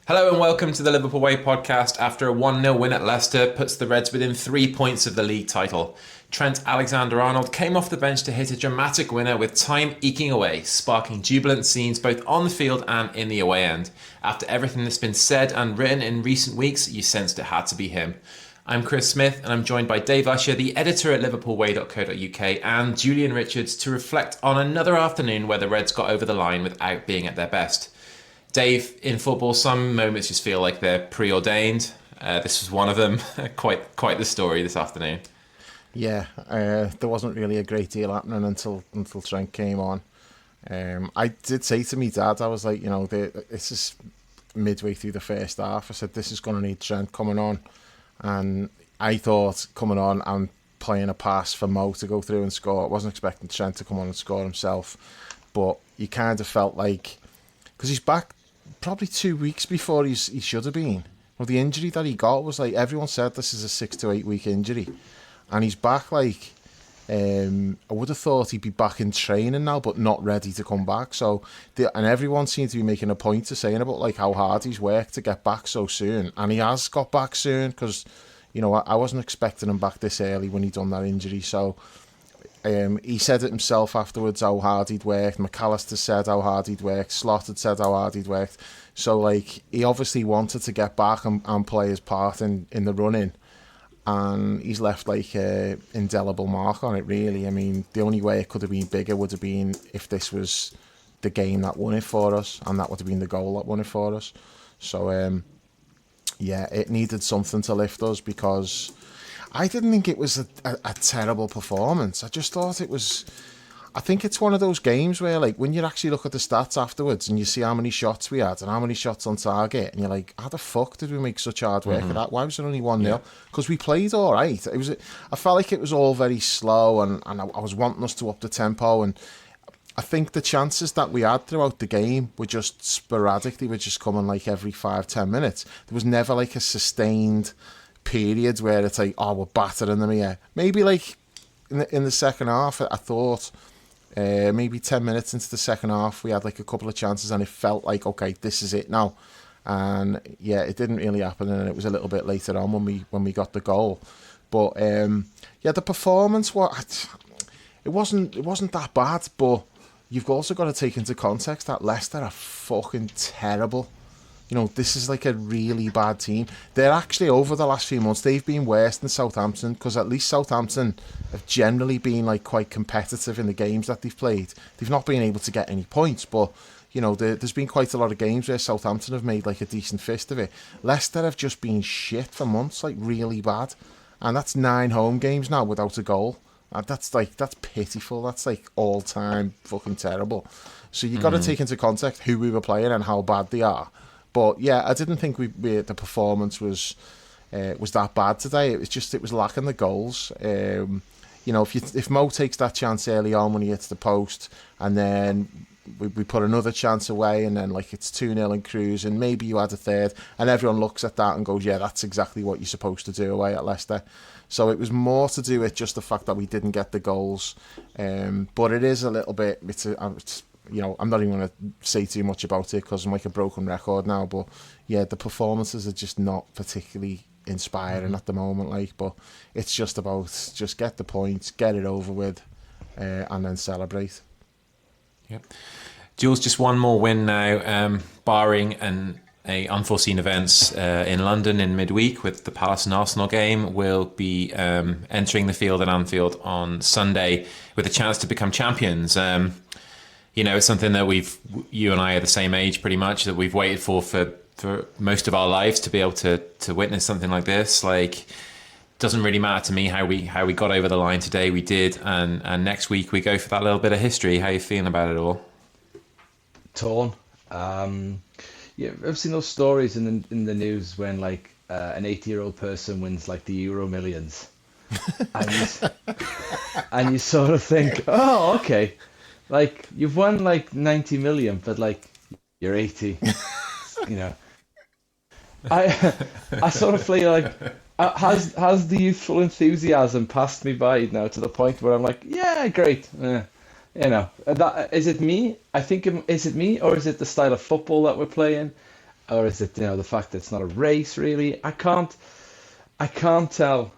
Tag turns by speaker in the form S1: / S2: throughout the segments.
S1: Hello and welcome to the Liverpool Way podcast. After a 1-0 win at Leicester puts the Reds within 3 points of the league title. Trent Alexander-Arnold came off the bench to hit a dramatic winner with time eking away, sparking jubilant scenes both on the field and in the away end. After everything that's been said and written in recent weeks, you sensed it had to be him. I'm Chris Smith and I'm joined by Dave Usher, the editor at liverpoolway.co.uk, and Julian Richards to reflect on another afternoon where the Reds got over the line without being at their best. Dave, in football, some moments just feel like they're preordained. This was one of them. Quite the story this afternoon.
S2: Yeah, there wasn't really a great deal happening until Trent came on. I did say to me dad, I was like, this is midway through the first half. I said, this is going to need Trent coming on. And I thought coming on and playing a pass for Mo to go through and score. I wasn't expecting Trent to come on and score himself. But you kind of felt like, because he's back probably 2 weeks before he should have been. Well, the injury that he got was like, everyone said this is a 6 to 8 week injury. And he's back like, I would have thought he'd be back in training now, but not ready to come back. And everyone seemed to be making a point of saying about like how hard he's worked to get back so soon. And he has got back soon because, I wasn't expecting him back this early when he done that injury. So he said it himself afterwards how hard he'd worked. McAllister said how hard he'd worked. Slot had said how hard he'd worked. So like he obviously wanted to get back and play his part in the run-in. And he's left like an indelible mark on it, really. I mean, the only way it could have been bigger would have been if this was the game that won it for us, and that would have been the goal that won it for us. So, it needed something to lift us, because I didn't think it was a terrible performance. I just thought it was... I think it's one of those games where, like, when you actually look at the stats afterwards and you see how many shots we had and how many shots on target, and you're like, how the fuck did we make such hard work of that? Why was it only 1-0? Because we played all right. I felt like it was all very slow, and I was wanting us to up the tempo, and I think the chances that we had throughout the game were just sporadic. They were just coming like every 5-10 minutes. There was never like a sustained period where it's like, oh, we're battering them here. Maybe like in the second half, I thought... maybe 10 minutes into the second half, we had like a couple of chances and it felt like, okay, this is it now. And yeah, it didn't really happen, and it was a little bit later on when we got the goal. But the performance, it wasn't that bad, but you've also got to take into context that Leicester are fucking terrible. This is like a really bad team. They're actually, over the last few months, they've been worse than Southampton, because at least Southampton have generally been like quite competitive in the games that they've played. They've not been able to get any points, but there's been quite a lot of games where Southampton have made like a decent fist of it. Leicester have just been shit for months, like really bad. And that's 9 home games now without a goal. That's pitiful. That's like all time fucking terrible. So you got to take into context who we were playing and how bad they are. But yeah, I didn't think the performance was that bad today. It was lacking the goals. If Mo takes that chance early on when he hits the post, and then we put another chance away, and then like it's 2-0 and cruise, and maybe you add a third, and everyone looks at that and goes, yeah, that's exactly what you're supposed to do away at Leicester. So it was more to do with just the fact that we didn't get the goals. But it is a little bit... I'm not even going to say too much about it because I'm like a broken record now. But yeah, the performances are just not particularly inspiring at the moment. But it's just about just get the points, get it over with, and then celebrate.
S1: Yep. Jules, just one more win now, barring a unforeseen events in London in midweek with the Palace and Arsenal game. We'll be entering the field at Anfield on Sunday with a chance to become champions. It's something that you and I are the same age pretty much, that we've waited for most of our lives to be able to witness something like this. Like, doesn't really matter to me how we got over the line today. We did, and next week we go for that little bit of history. How are you feeling about it all?
S3: Torn. I've seen those stories in the news when like an 80-year-old person wins like the Euro Millions, and you sort of think, oh, okay. Like, you've won like 90 million, but like you're 80. I sort of feel like has the youthful enthusiasm passed me by now to the point where I'm like, yeah, great. That is it me? I think is it me, or is it the style of football that we're playing? or is it the fact that it's not a race really? I can't tell.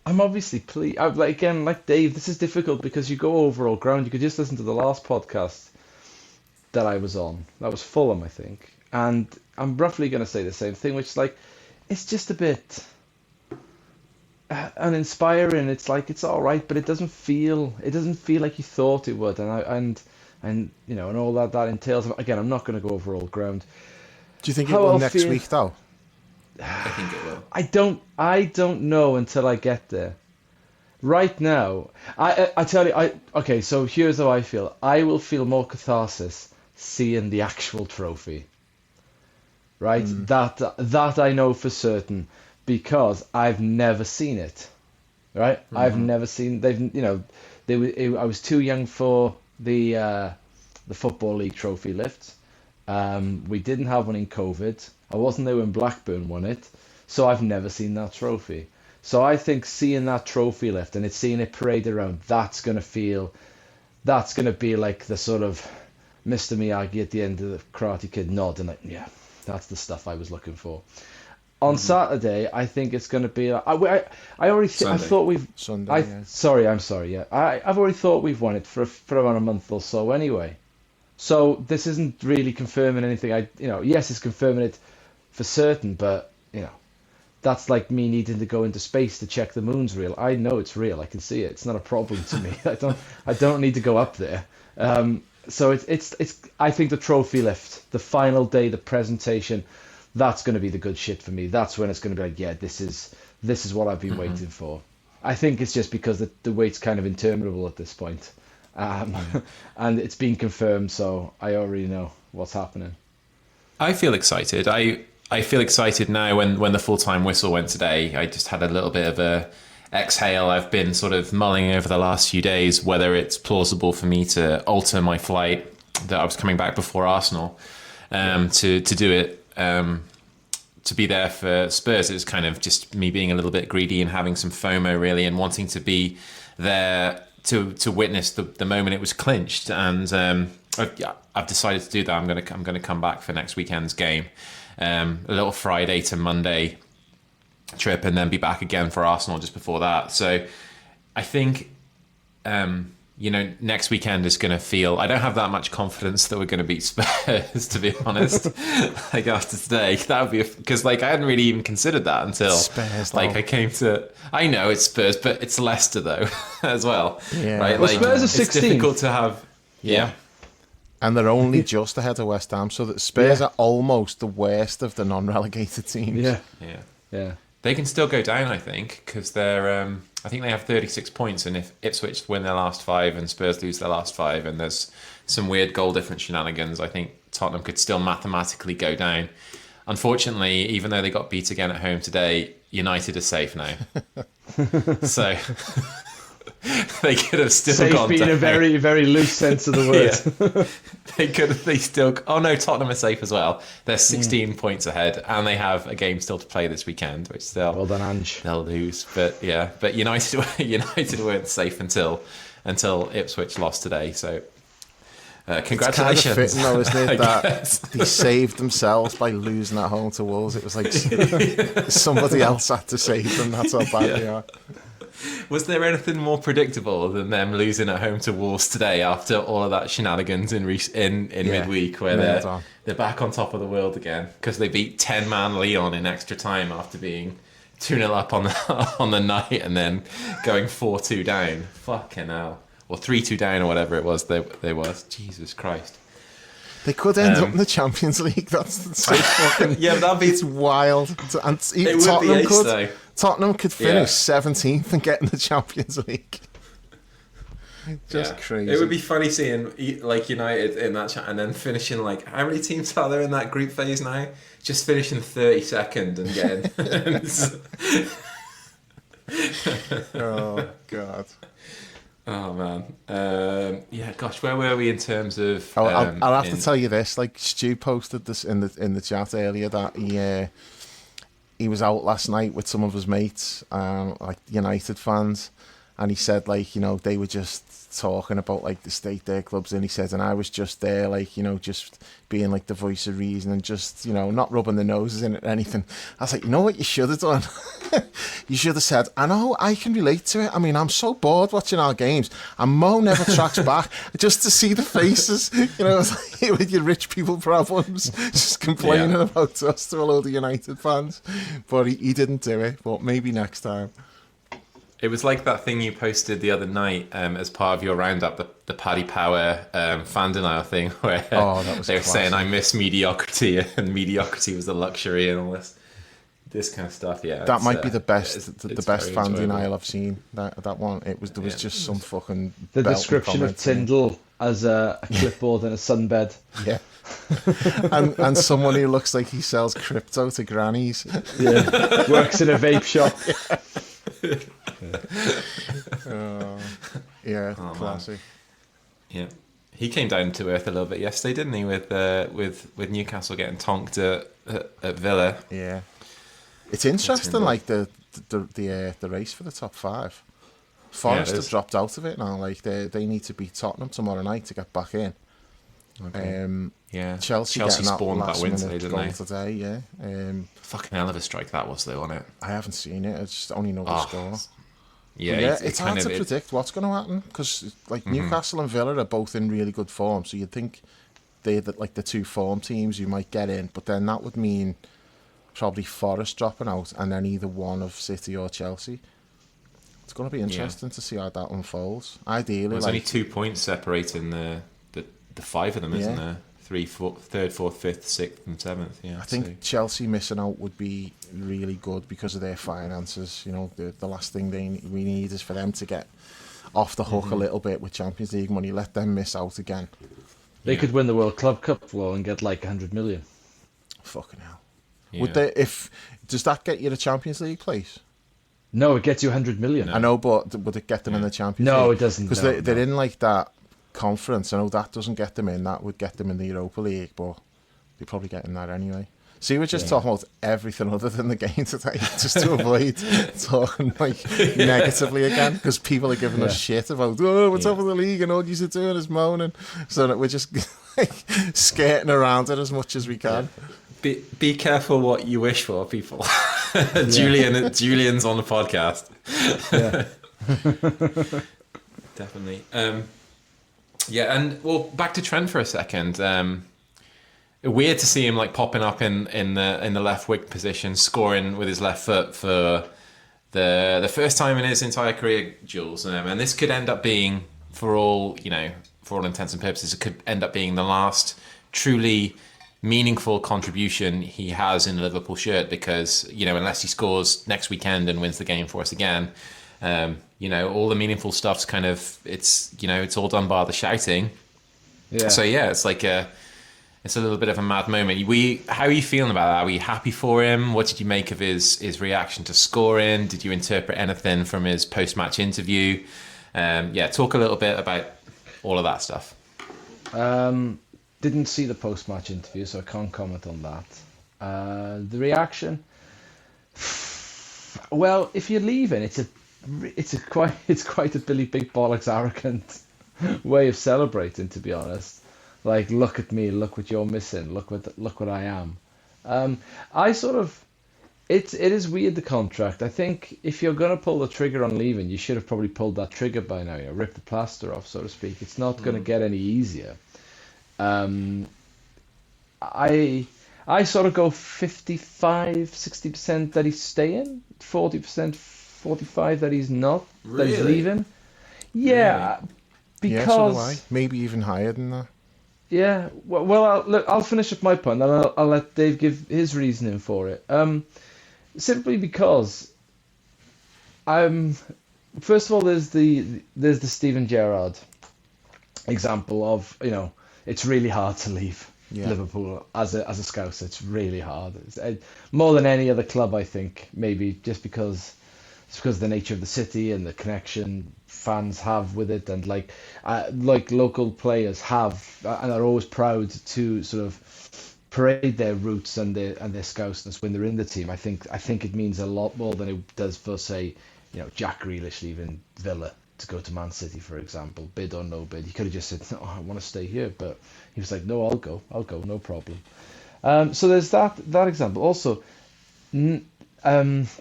S3: I'm obviously pleased. Like Dave, this is difficult because you go over all ground. You could just listen to the last podcast that I was on. That was Fulham, I think, and I'm roughly going to say the same thing, which is like it's just a bit uninspiring. It's like it's all right, but it doesn't feel like you thought it would, and and all that entails. Again, I'm not going to go over all ground.
S2: Do you think it
S3: How
S2: will
S3: I'll
S2: next
S3: feel-
S2: week though?
S1: I think it will.
S3: I don't know until I get there. Right now, I tell you, okay. So here's how I feel. I will feel more catharsis seeing the actual trophy. Right, that I know for certain because I've never seen it. Right, I've never seen. I was too young for the Football League trophy lift. We didn't have one in COVID. I wasn't there when Blackburn won it, so I've never seen that trophy. So I think seeing that trophy lift and seeing it parade around, that's gonna be like the sort of Mr. Miyagi at the end of the Karate Kid nod, and like, yeah, that's the stuff I was looking for. On Saturday, I think it's going to be. I already. I
S1: Sunday.
S3: thought we've.
S2: Sunday. Yeah.
S3: Sorry, I'm sorry. Yeah, I've already thought we've won it for around a month or so anyway. So this isn't really confirming anything. Yes, it's confirming it for certain, but that's like me needing to go into space to check the moon's real. I know it's real. I can see it. It's not a problem to me. I don't need to go up there. So it's. I think the trophy lift, the final day, the presentation. That's going to be the good shit for me. That's when it's going to be like, yeah, this is what I've been waiting for. I think it's just because the wait's kind of interminable at this point. And it's been confirmed, so I already know what's happening.
S1: I feel excited. I feel excited now when the full-time whistle went today. I just had a little bit of a exhale. I've been sort of mulling over the last few days whether it's plausible for me to alter my flight that I was coming back before Arsenal to do it. To be there for Spurs is kind of just me being a little bit greedy and having some FOMO really, and wanting to be there to witness the moment it was clinched. And I've decided to do that. I'm going to come back for next weekend's game, a little Friday to Monday trip, and then be back again for Arsenal just before that. So I think next weekend is going to feel. I don't have that much confidence that we're going to beat Spurs, to be honest. Like after today, that would be because I hadn't really even considered that until
S2: Spurs,
S1: I came to. I know it's Spurs, but it's Leicester though as well.
S2: Yeah.
S1: Right?
S3: Well, Spurs are
S1: it's
S3: 16th.
S1: difficult to have. Yeah.
S2: And they're only just ahead of West Ham, so that Spurs are almost the worst of the non-relegated teams.
S3: Yeah.
S1: They can still go down, I think, because they're. I think they have 36 points, and if Ipswich win their last 5 and Spurs lose their last 5, and there's some weird goal difference shenanigans, I think Tottenham could still mathematically go down. Unfortunately, even though they got beat again at home today, United are safe now. So they could have still
S3: Safe
S1: gone
S3: being
S1: down.
S3: a very, very loose sense of the word.
S1: They still. Oh no, Tottenham are safe as well. They're 16 points ahead, and they have a game still to play this weekend, which
S3: Well done, Ange.
S1: they'll lose. But United weren't safe until Ipswich lost today. So congratulations.
S2: It's kind of fitting though, isn't
S1: I
S2: it, that
S1: guess.
S2: they saved themselves by losing at home to Wolves. It was like somebody else had to save them. That's how bad they are.
S1: Was there anything more predictable than them losing at home to Wolves today after all of that shenanigans in midweek, where they're back on top of the world again because they beat 10-man Lyon in extra time after being 2-0 up on the night and then going 4-2 down. Fucking hell. Or 3-2 down or whatever it was. They was. Jesus Christ.
S2: They could end up in the Champions League. That's so fucking.
S1: Yeah, that'd be.
S2: It's wild. And
S1: It would be ace though.
S2: Tottenham could finish 17th and get in the Champions League. Just crazy.
S1: It would be funny seeing United in that chat and then finishing how many teams are there in that group phase now? Just finishing 32nd and getting.
S2: Oh God.
S1: Oh man. Gosh, where were we in terms of?
S2: I'll have to tell you this. Stu posted this in the chat earlier that he was out last night with some of his mates, United fans, and he said, like, they were just talking about, like, the state their clubs in. He said, and I was just there, like, just being, like, the voice of reason and just, not rubbing the noses in it or anything. I was like, you know what you should have done? You should have said, I know, I can relate to it. I mean, I'm so bored watching our games, and Mo never tracks back just to see the faces, it's like, with your rich people problems, just complaining about us to a load of United fans. But he didn't do it, but maybe next time.
S1: It was like that thing you posted the other night as part of your roundup, the Paddy Power fan denial thing, where
S2: that was
S1: they were
S2: classic.
S1: saying I miss mediocrity, and mediocrity was a luxury and all this kind of stuff. Yeah,
S2: that might be the best, the best fan
S1: enjoyable.
S2: denial I've seen. That one, there was just some fucking
S3: The
S2: belting
S3: description of
S2: comments in it.
S3: Tyndall as a clipboard and a sunbed.
S2: Yeah. and someone who looks like he sells crypto to grannies.
S3: Yeah, works in a vape shop.
S2: Classy.
S1: Yeah, he came down to earth a little bit yesterday, didn't he? With Newcastle getting tonked at Villa.
S2: Yeah, it's interesting. Like the race for the top five. Forest have dropped out of it now. Like they need to beat Tottenham tomorrow night to get back in.
S1: Okay.
S2: Chelsea getting
S1: spawned
S2: that
S1: that win
S2: last
S1: today,
S2: minute
S1: didn't
S2: goal
S1: they?
S2: today. Yeah.
S1: Fucking hell of a strike that was, though, wasn't it?
S2: I haven't seen it. I just only know the score.
S1: Yeah,
S2: It's hard to predict what's going to happen because Newcastle and Villa are both in really good form. So you'd think they're the two form teams you might get in, but then that would mean probably Forest dropping out and then either one of City or Chelsea. It's going to be interesting to see how that unfolds. Ideally,
S1: there's only 2 points separating the five of them, isn't there? Third, fourth, fifth, sixth, and seventh. Yeah,
S2: I think Chelsea missing out would be really good because of their finances. The last thing we need is for them to get off the hook a little bit with Champions League money. Let them miss out again.
S3: They could win the World Club Cup though and get like 100 million.
S2: Fucking hell.
S1: Yeah.
S2: Would they? Does that get you the Champions League place?
S3: No, it gets you 100 million.
S2: I know, but would it get them in the Champions League?
S3: No, it doesn't.
S2: Because they're in like that conference. I know that doesn't get them in. That would get them in the Europa League, but they're probably getting that anyway. See, we're just talking about everything other than the game today, just to avoid talking negatively again, because people are giving us shit about what's up with the league and all you're doing is moaning. So that we're just skirting around it as much as we can.
S1: Be careful what you wish for, people. Julian's on the podcast.
S3: Yeah.
S1: Definitely. And well, back to Trent for a second. Weird to see him popping up in the left wing position, scoring with his left foot for the first time in his entire career, Jules. And this could end up being, for all intents and purposes, it could end up being the last truly meaningful contribution he has in the Liverpool shirt, because unless he scores next weekend and wins the game for us again, all the meaningful stuff's kind of it's all done by the shouting.
S3: Yeah.
S1: So it's a little bit of a mad moment. How are you feeling about that? Are we happy for him? What did you make of his reaction to scoring? Did you interpret anything from his post-match interview? Talk a little bit about all of that stuff.
S3: Didn't see the post-match interview, so I can't comment on that. The reaction, well, if you're leaving, it's quite a Billy Big Bollocks arrogant way of celebrating, to be honest. Like, look at me, look what you're missing, look what I am. It is weird, the contract. I think if you're gonna pull the trigger on leaving, you should have probably pulled that trigger by now. Rip the plaster off, so to speak. It's not gonna get any easier. I sort of go 55-60% that he's staying, 40%, 45% that he's not, that he's
S1: Really?
S3: leaving. Yeah,
S2: So
S3: because
S2: do I. Maybe even higher than that.
S3: yeah. Well, I'll finish up my point, and I'll let Dave give his reasoning for it. Simply because first of all, there's the Steven Gerrard example of it's really hard to leave Liverpool as a Scouser. It's really hard. More than any other club, I think. Maybe just because of the nature of the city and the connection fans have with it, and like local players have and are always proud to sort of parade their roots and their Scousness when they're in the team. I think it means a lot more than it does for, say, Jack Grealish leaving Villa to go to Man City, for example, bid or no bid. He could have just said, "No, I want to stay here," but he was like, "No, I'll go, no problem." So there's that example. Also, the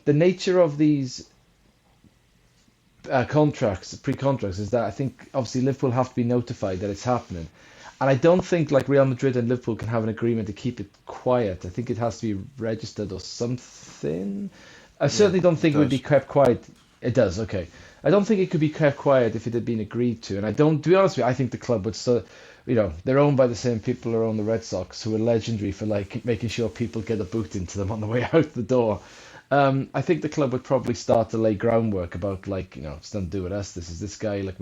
S3: nature of these pre-contracts, is that I think obviously Liverpool have to be notified that it's happening. And I don't think like Real Madrid and Liverpool can have an agreement to keep it quiet. I think it has to be registered or something. I certainly don't think it would be kept quiet. It does, okay. I don't think it could be kept quiet if it had been agreed to. And I don't, to be honest with you, I think the club would still, they're owned by the same people who own the Red Sox, who are legendary for like making sure people get a boot into them on the way out the door. I think the club would probably start to lay groundwork about like, it's nothing to do with us. This is this guy, like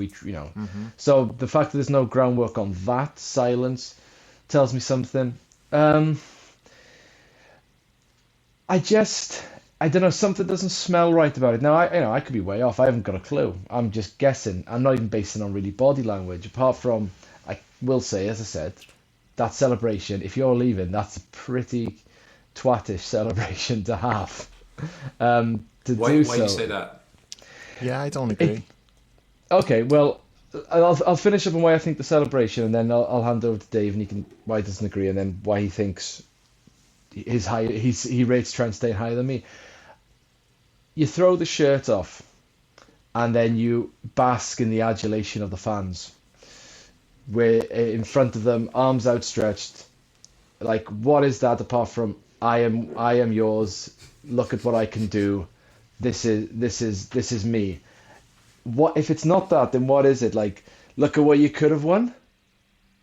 S3: So the fact that there's no groundwork on that silence tells me something. I don't know, something doesn't smell right about it. Now, I could be way off. I haven't got a clue. I'm just guessing. I'm not even basing on really body language, apart from, I will say, as I said, that celebration, if you're leaving, that's a pretty twatish celebration to have.
S1: Why do you say that?
S2: Yeah, I don't agree.
S3: Okay, well, I'll finish up on why I think the celebration, and then I'll hand over to Dave, and he can why he doesn't agree, and then why he thinks he rates Trent staying higher than me. You throw the shirt off, and then you bask in the adulation of the fans. We're in front of them, arms outstretched. Like, what is that apart from I am yours? Look at what I can do. This is me. What if it's not that? Then what is it? Like, look at what you could have won.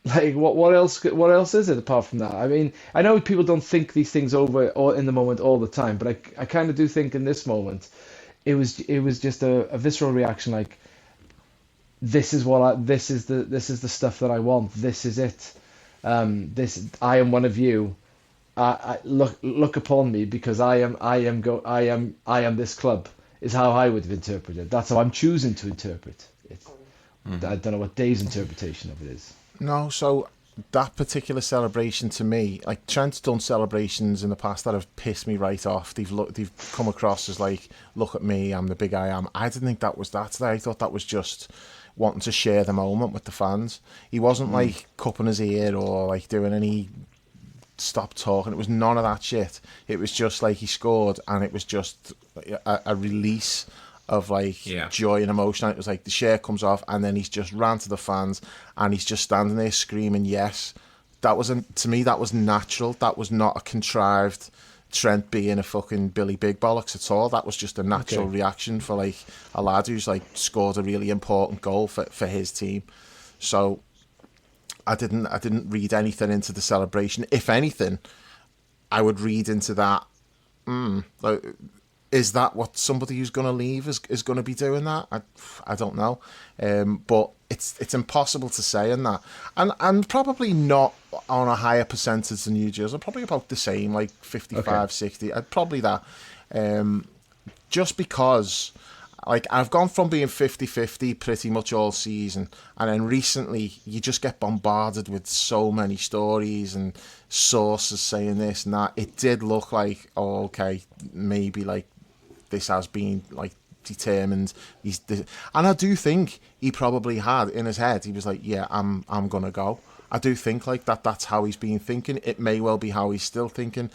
S3: Like, what else? What else is it apart from that? I mean, I know people don't think these things over or in the moment all the time, but I kind of do think in this moment, it was just a visceral reaction. Like, this is the stuff that I want. This is it. I am one of you. Look upon me because I am this club is how I would have interpreted. That's how I'm choosing to interpret it. I don't know what Dave's interpretation of it is.
S2: No, so that particular celebration to me, like Trent's done celebrations in the past that have pissed me right off. They've come across as like, look at me, I'm the big I am. I didn't think that was that today. I thought that was just wanting to share the moment with the fans. He wasn't like cupping his ear or like doing any stop talking. It was none of that shit. It was just like he scored, and it was just a release of like joy and emotion. It was like the shirt comes off, and then he's just ran to the fans, and he's just standing there screaming yes. That was to me, that was natural. That was not a contrived Trent being a fucking Billy Big Bollocks at all. That was just a natural reaction for like a lad who's like scored a really important goal for his team. So I didn't read anything into the celebration. If anything, I would read into that. Like, is that what somebody who's going to leave is going to be doing that? I don't know, but it's impossible to say in that, and probably not on a higher percentage than you, Jules. I'm probably about the same, like 55, 60. I'd probably that, just because. Like, I've gone from being 50-50 pretty much all season, and then recently you just get bombarded with so many stories and sources saying this and that. It did look like, oh, okay, maybe like this has been like determined. And I do think he probably had in his head, he was like, yeah, I'm gonna go. I do think like that. That's how he's been thinking. It may well be how he's still thinking,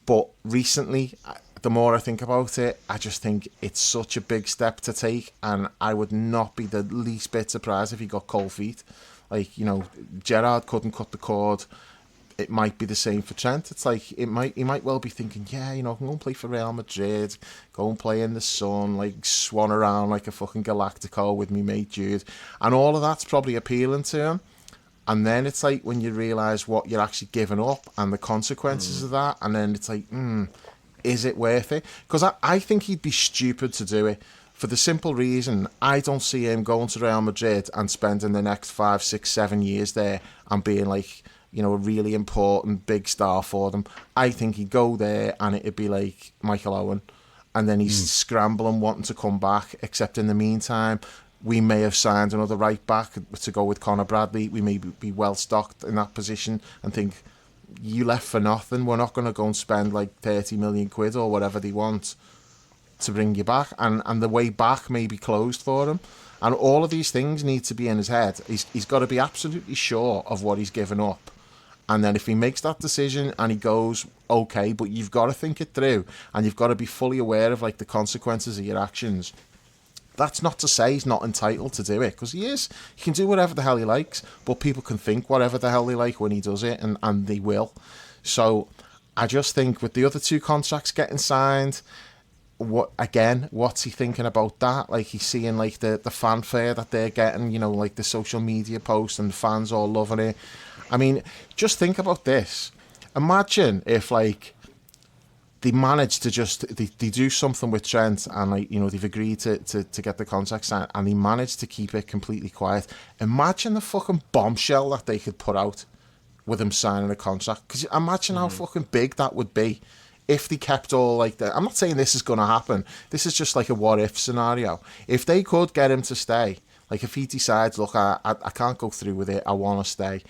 S2: but recently, the more I think about it, I just think it's such a big step to take, and I would not be the least bit surprised if he got cold feet. Like, Gerrard couldn't cut the cord. It might be the same for Trent. It's like he might well be thinking, yeah, I can go and play for Real Madrid, go and play in the sun, like swan around like a fucking Galactico with me mate Jude, and all of that's probably appealing to him. And then it's like when you realise what you're actually giving up and the consequences of that, and then it's like, is it worth it? Because I think he'd be stupid to do it for the simple reason I don't see him going to Real Madrid and spending the next 5, 6, 7 years there and being like, a really important big star for them. I think he'd go there and it'd be like Michael Owen, and then he's scrambling, wanting to come back, except in the meantime, we may have signed another right back to go with Conor Bradley. We may be well stocked in that position and think, you left for nothing. We're not going to go and spend like 30 million quid or whatever they want to bring you back, and the way back may be closed for him. And all of these things need to be in his head. He's got to be absolutely sure of what he's given up. And then if he makes that decision and he goes, okay, but you've got to think it through and you've got to be fully aware of like the consequences of your actions. That's not to say he's not entitled to do it, because he is. He can do whatever the hell he likes, but people can think whatever the hell they like when he does it, and they will. So I just think with the other two contracts getting signed, what's he thinking about that? Like, he's seeing like the fanfare that they're getting, you know, like the social media posts and the fans all loving it. I mean, just think about this. Imagine if like they managed to just they do something with Trent, and like, you know, they've agreed to get the contract signed, and they managed to keep it completely quiet. Imagine the fucking bombshell that they could put out with him signing a contract. Because imagine how fucking big that would be if they kept all like that. I'm not saying this is going to happen. This is just like a what if scenario. If they could get him to stay, like if he decides, look, I can't go through with it, I want to stay,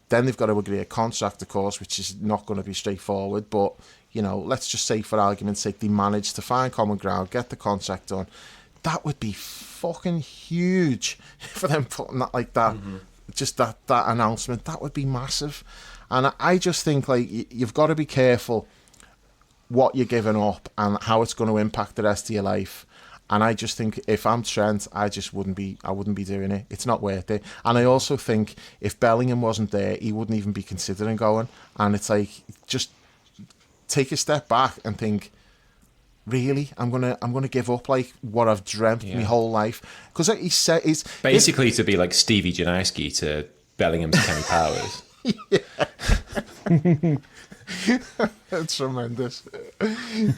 S2: then they've got to agree a contract, of course, which is not going to be straightforward. But, you know, let's just say for argument's sake, they managed to find common ground, get the contract done. That would be fucking huge for them putting that like that. Just that announcement, that would be massive. And I just think like you've got to be careful what you're giving up and how it's going to impact the rest of your life. And I just think if I'm Trent, I wouldn't be doing it. It's not worth it. And I also think if Bellingham wasn't there, he wouldn't even be considering going. And it's like, just take a step back and think, really, I'm gonna give up like what I've dreamt my whole life, because like he said, it's
S1: basically to be like Stevie Janowski to Bellingham's Kenny Powers.
S2: It's tremendous.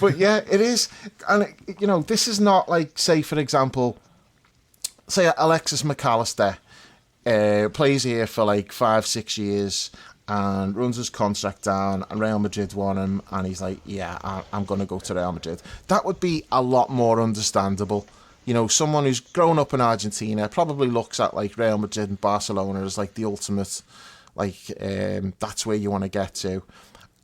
S2: But yeah, it is. And you know, this is not like, say for example, say Alexis McAllister plays here for like 5-6 years and runs his contract down, and Real Madrid want him, and he's like, yeah, I'm going to go to Real Madrid. That would be a lot more understandable. You know, someone who's grown up in Argentina probably looks at like Real Madrid and Barcelona as like the ultimate, like that's where you want to get to.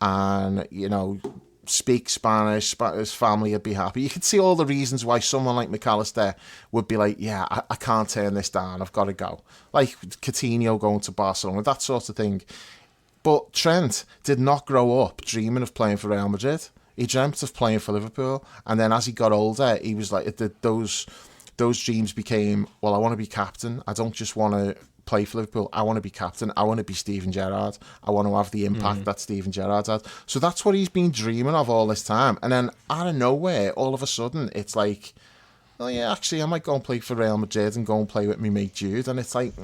S2: And, you know, speak Spanish, his family would be happy. You could see all the reasons why someone like McAllister would be like, yeah, I can't turn this down, I've got to go. Like Coutinho going to Barcelona, that sort of thing. But Trent did not grow up dreaming of playing for Real Madrid. He dreamt of playing for Liverpool. And then as he got older, he was like, those dreams became, well, I want to be captain. I don't just want to play for Liverpool. I want to be captain. I want to be Steven Gerrard. I want to have the impact that Steven Gerrard had. So that's what he's been dreaming of all this time. And then out of nowhere, all of a sudden, it's like, oh yeah, actually, I might go and play for Real Madrid and go and play with me mate Jude. And it's like,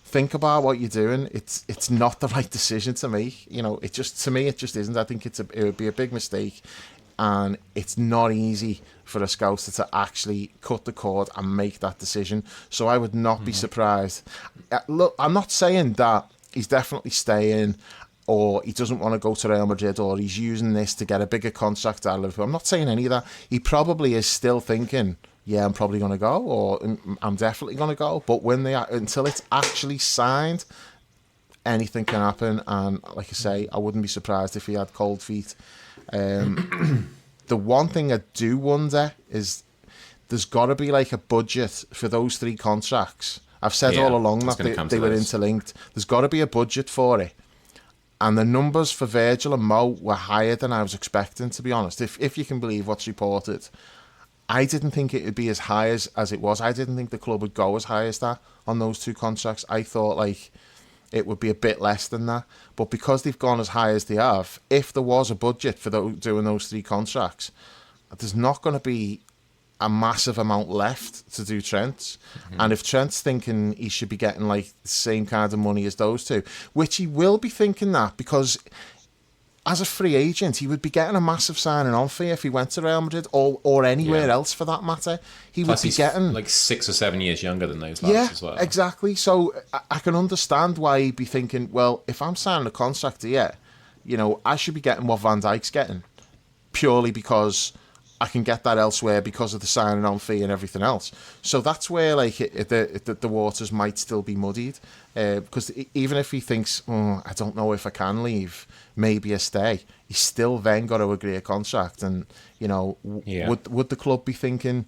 S2: think about what you're doing. It's not the right decision to make. You know, to me, it just isn't. I think it would be a big mistake. And it's not easy for a scouser to actually cut the cord and make that decision. So I would not be surprised. Look, I'm not saying that he's definitely staying, or he doesn't want to go to Real Madrid, or he's using this to get a bigger contract out of Liverpool. I'm not saying any of that. He probably is still thinking, yeah, I'm probably going to go, or I'm definitely going to go. But until it's actually signed, anything can happen. And like I say, I wouldn't be surprised if he had cold feet. The one thing I do wonder is there's got to be like a budget for those 3 contracts. I've said all along that they were interlinked. There's got to be a budget for it. And the numbers for Virgil and Mo were higher than I was expecting, to be honest. If you can believe what's reported. I didn't think it would be as high as it was. I didn't think the club would go as high as that on those 2 contracts. I thought like it would be a bit less than that. But because they've gone as high as they have, if there was a budget for doing those 3 contracts, there's not going to be a massive amount left to do Trent. And if Trent's thinking he should be getting like the same kind of money as those 2, which he will be thinking that, because as a free agent, he would be getting a massive signing on fee if he went to Real Madrid or anywhere else for that matter. Plus would be getting
S1: like 6 or 7 years younger than those lads as well.
S2: Exactly. So I can understand why he'd be thinking, well, if I'm signing a contract here, you know, I should be getting what Van Dijk's getting, purely because I can get that elsewhere because of the signing on fee and everything else. So that's where like the waters might still be muddied, because even if he thinks, oh, I don't know if I can leave, maybe I stay, he's still then got to agree a contract. And would the club be thinking,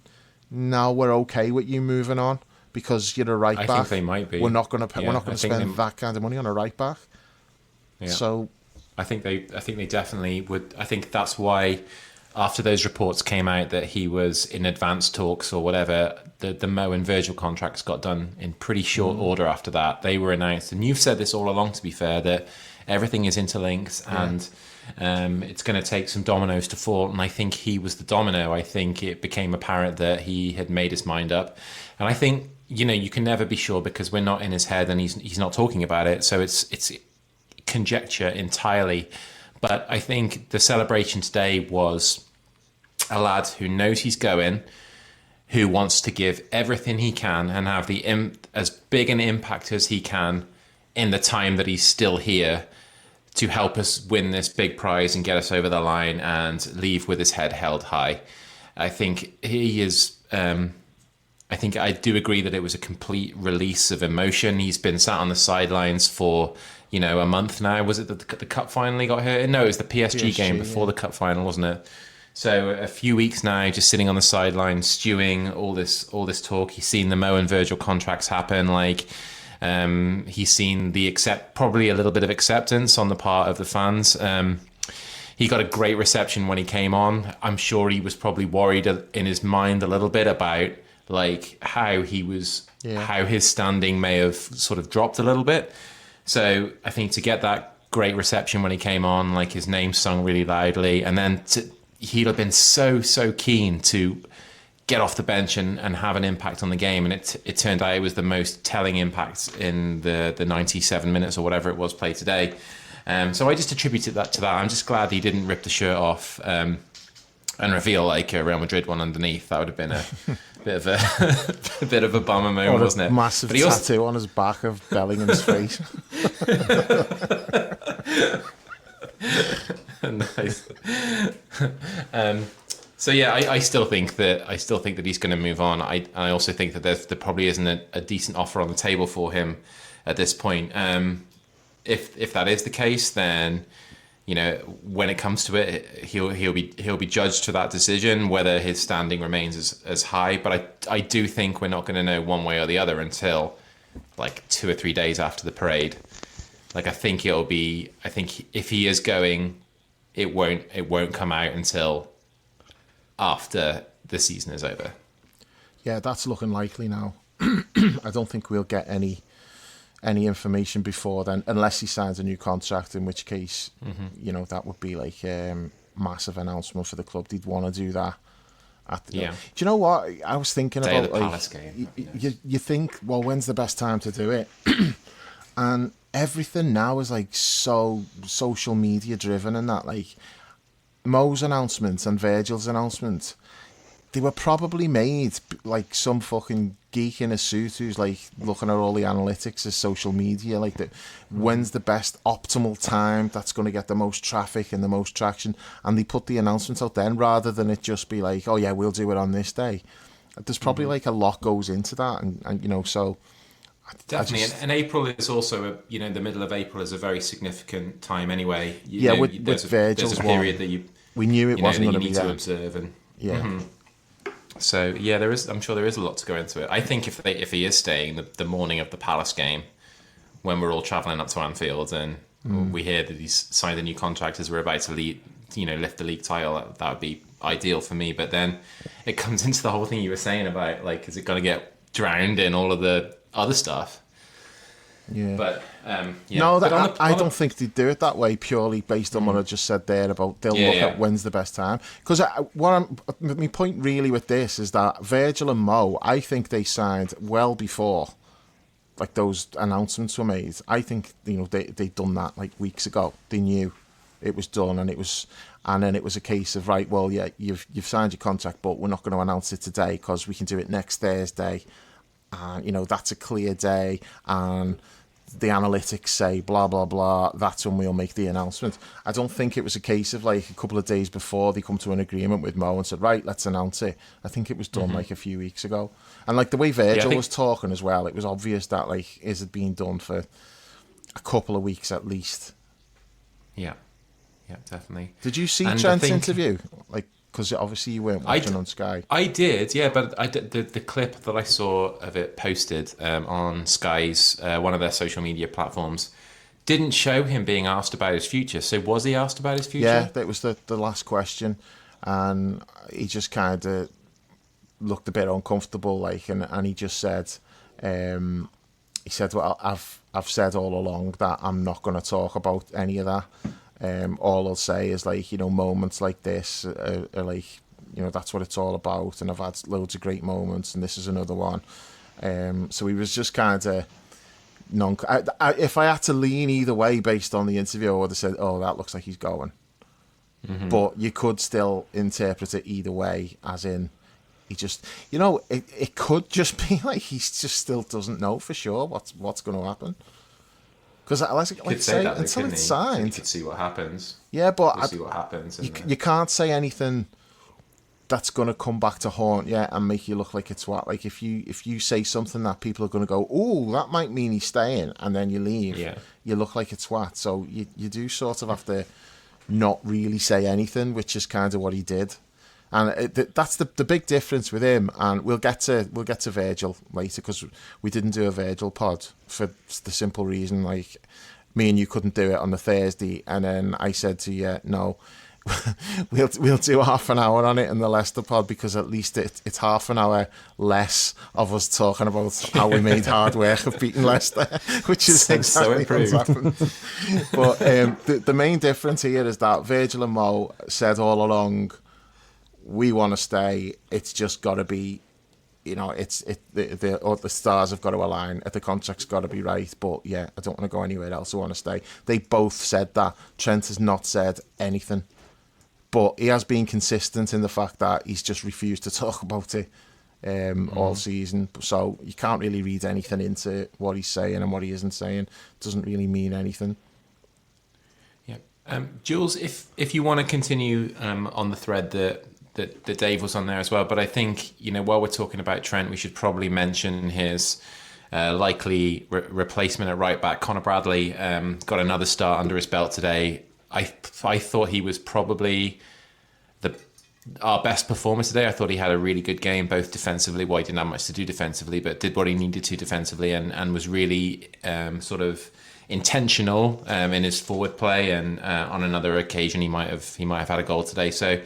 S2: no, we're okay with you moving on because you're a right back?
S1: I think they might be.
S2: We're not going to spend that kind of money on a right back.
S1: Yeah.
S2: So
S1: I think they definitely would. I think that's why, after those reports came out that he was in advanced talks or whatever, the Mo and Virgil contracts got done in pretty short order after that. They were announced, and you've said this all along, to be fair, that everything is interlinked and it's going to take some dominoes to fall. And I think he was the domino. I think it became apparent that he had made his mind up. And I think, you can never be sure because we're not in his head and he's not talking about it. So it's conjecture entirely. But I think the celebration today was a lad who knows he's going, who wants to give everything he can and have as big an impact as he can in the time that he's still here to help us win this big prize and get us over the line and leave with his head held high. I think he is... I think I do agree that it was a complete release of emotion. He's been sat on the sidelines for... a month now. Was it that the cup finally got hurt? No, it was the PSG game before the cup final, wasn't it? So a few weeks now, just sitting on the sidelines, stewing all this talk. He's seen the Mo and Virgil contracts happen. He's seen probably a little bit of acceptance on the part of the fans. He got a great reception when he came on. I'm sure he was probably worried in his mind a little bit about how his standing may have sort of dropped a little bit. So I think to get that great reception when he came on, his name sung really loudly, and then he'd have been so keen to get off the bench and have an impact on the game. And it turned out it was the most telling impact in the 97 minutes or whatever it was played today. So I just attributed that to that. I'm just glad he didn't rip the shirt off and reveal a Real Madrid one underneath. That would have been a bit of a bummer moment, wasn't it?
S2: Massive tattoo on his back of Bellingham's face.
S1: Nice. So yeah, I still think that he's going to move on. I also think that there probably isn't a decent offer on the table for him at this point. If that is the case, then when it comes to it, he'll be judged for that decision whether his standing remains as high. But I do think we're not going to know one way or the other until 2 or 3 days after the parade. I think if he is going, it won't come out until after the season is over.
S2: Yeah, that's looking likely now. I don't think we'll get any information before then, unless he signs a new contract, in which case, that would be massive announcement for the club. They'd want to do that. Do you know what I was thinking
S1: Day
S2: about?
S1: Of the Palace game.
S2: You think, well, when's the best time to do it? And everything now is so social media driven, and that Mo's announcement and Virgil's announcement, they were probably made some fucking geek in a suit who's looking at all the analytics of social media, when's the best optimal time that's going to get the most traffic and the most traction, and they put the announcements out then rather than it just be oh yeah, we'll do it on this day. There's probably a lot goes into that, and so
S1: definitely. And April is also the middle of April is a very significant time anyway.
S2: With Virgil's
S1: there's a period that
S2: we knew it wasn't going to be
S1: to observe and So yeah, I'm sure there is a lot to go into it. I think if he is staying the morning of the Palace game, when we're all travelling up to Anfield and we hear that he's signed a new contract as we're about to lift the league title, that would be ideal for me. But then it comes into the whole thing you were saying about is it going to get drowned in all of the other stuff?
S2: Yeah.
S1: But
S2: no, I don't think they do it that way purely based on what I just said there about they'll look at when's the best time. Because my point really with this is that Virgil and Mo, I think they signed well before those announcements were made. I think they'd done that weeks ago. They knew it was done, and then it was a case of right, well, yeah, you've signed your contract, but we're not going to announce it today because we can do it next Thursday, and that's a clear day, and the analytics say blah blah blah, that's when we'll make the announcement. I don't think it was a case of like a couple of days before they come to an agreement with Mo and said, right, let's announce it. I think it was done like a few weeks ago. And like the way Virgil was talking as well, it was obvious that like is it being done for a couple of weeks at least.
S1: Yeah, definitely.
S2: Did you see Trent's interview? Like, because obviously you weren't watching on Sky.
S1: I did, yeah, but the clip that I saw of it posted on Sky's one of their social media platforms didn't show him being asked about his future. So was he asked about his future?
S2: Yeah, that was the last question, and he just kind of looked a bit uncomfortable, like, and he just said, well, I've said all along that I'm not going to talk about any of that. All I'll say is, like, you know, moments like this are like, you know, that's what it's all about, and I've had loads of great moments, and this is another one. So he was just kind of if I had to lean either way based on the interview, I would have said, oh, that looks like he's going. But you could still interpret it either way, as in he just, you know, it could just be like he just still doesn't know for sure what's going to happen. Because like say that, until it's signed,
S1: you could see what happens.
S2: Yeah, but
S1: see what happens.
S2: You can't say anything that's going to come back to haunt you and make you look like a twat. Like if you say something that people are going to go, oh, that might mean he's staying, and then you leave, you look like a twat. So you do sort of have to not really say anything, which is kind of what he did. And that's the big difference with him. And we'll get to Virgil later, because we didn't do a Virgil pod for the simple reason, like, me and you couldn't do it on the Thursday, and then I said to you, no, we'll do half an hour on it in the Leicester pod, because at least it's half an hour less of us talking about how we made hard work of beating Leicester, which is exactly what's happened. But the main difference here is that Virgil and Mo said all along, we want to stay. It's just got to be, you know, the stars have got to align. The contract's got to be right. But yeah, I don't want to go anywhere else. I want to stay. They both said that. Trent has not said anything, but he has been consistent in the fact that he's just refused to talk about it all season. So you can't really read anything into what he's saying and what he isn't saying. It doesn't really mean anything.
S1: Yeah, Jules, if you want to continue on the thread that Dave was on there as well, but I think, you know, while we're talking about Trent, we should probably mention his likely replacement at right back. Connor Bradley got another start under his belt today. I thought he was probably our best performer today. I thought he had a really good game, both defensively. Well, he didn't have much to do defensively, but did what he needed to defensively, and was really sort of intentional in his forward play. And on another occasion, he might have had a goal today. So.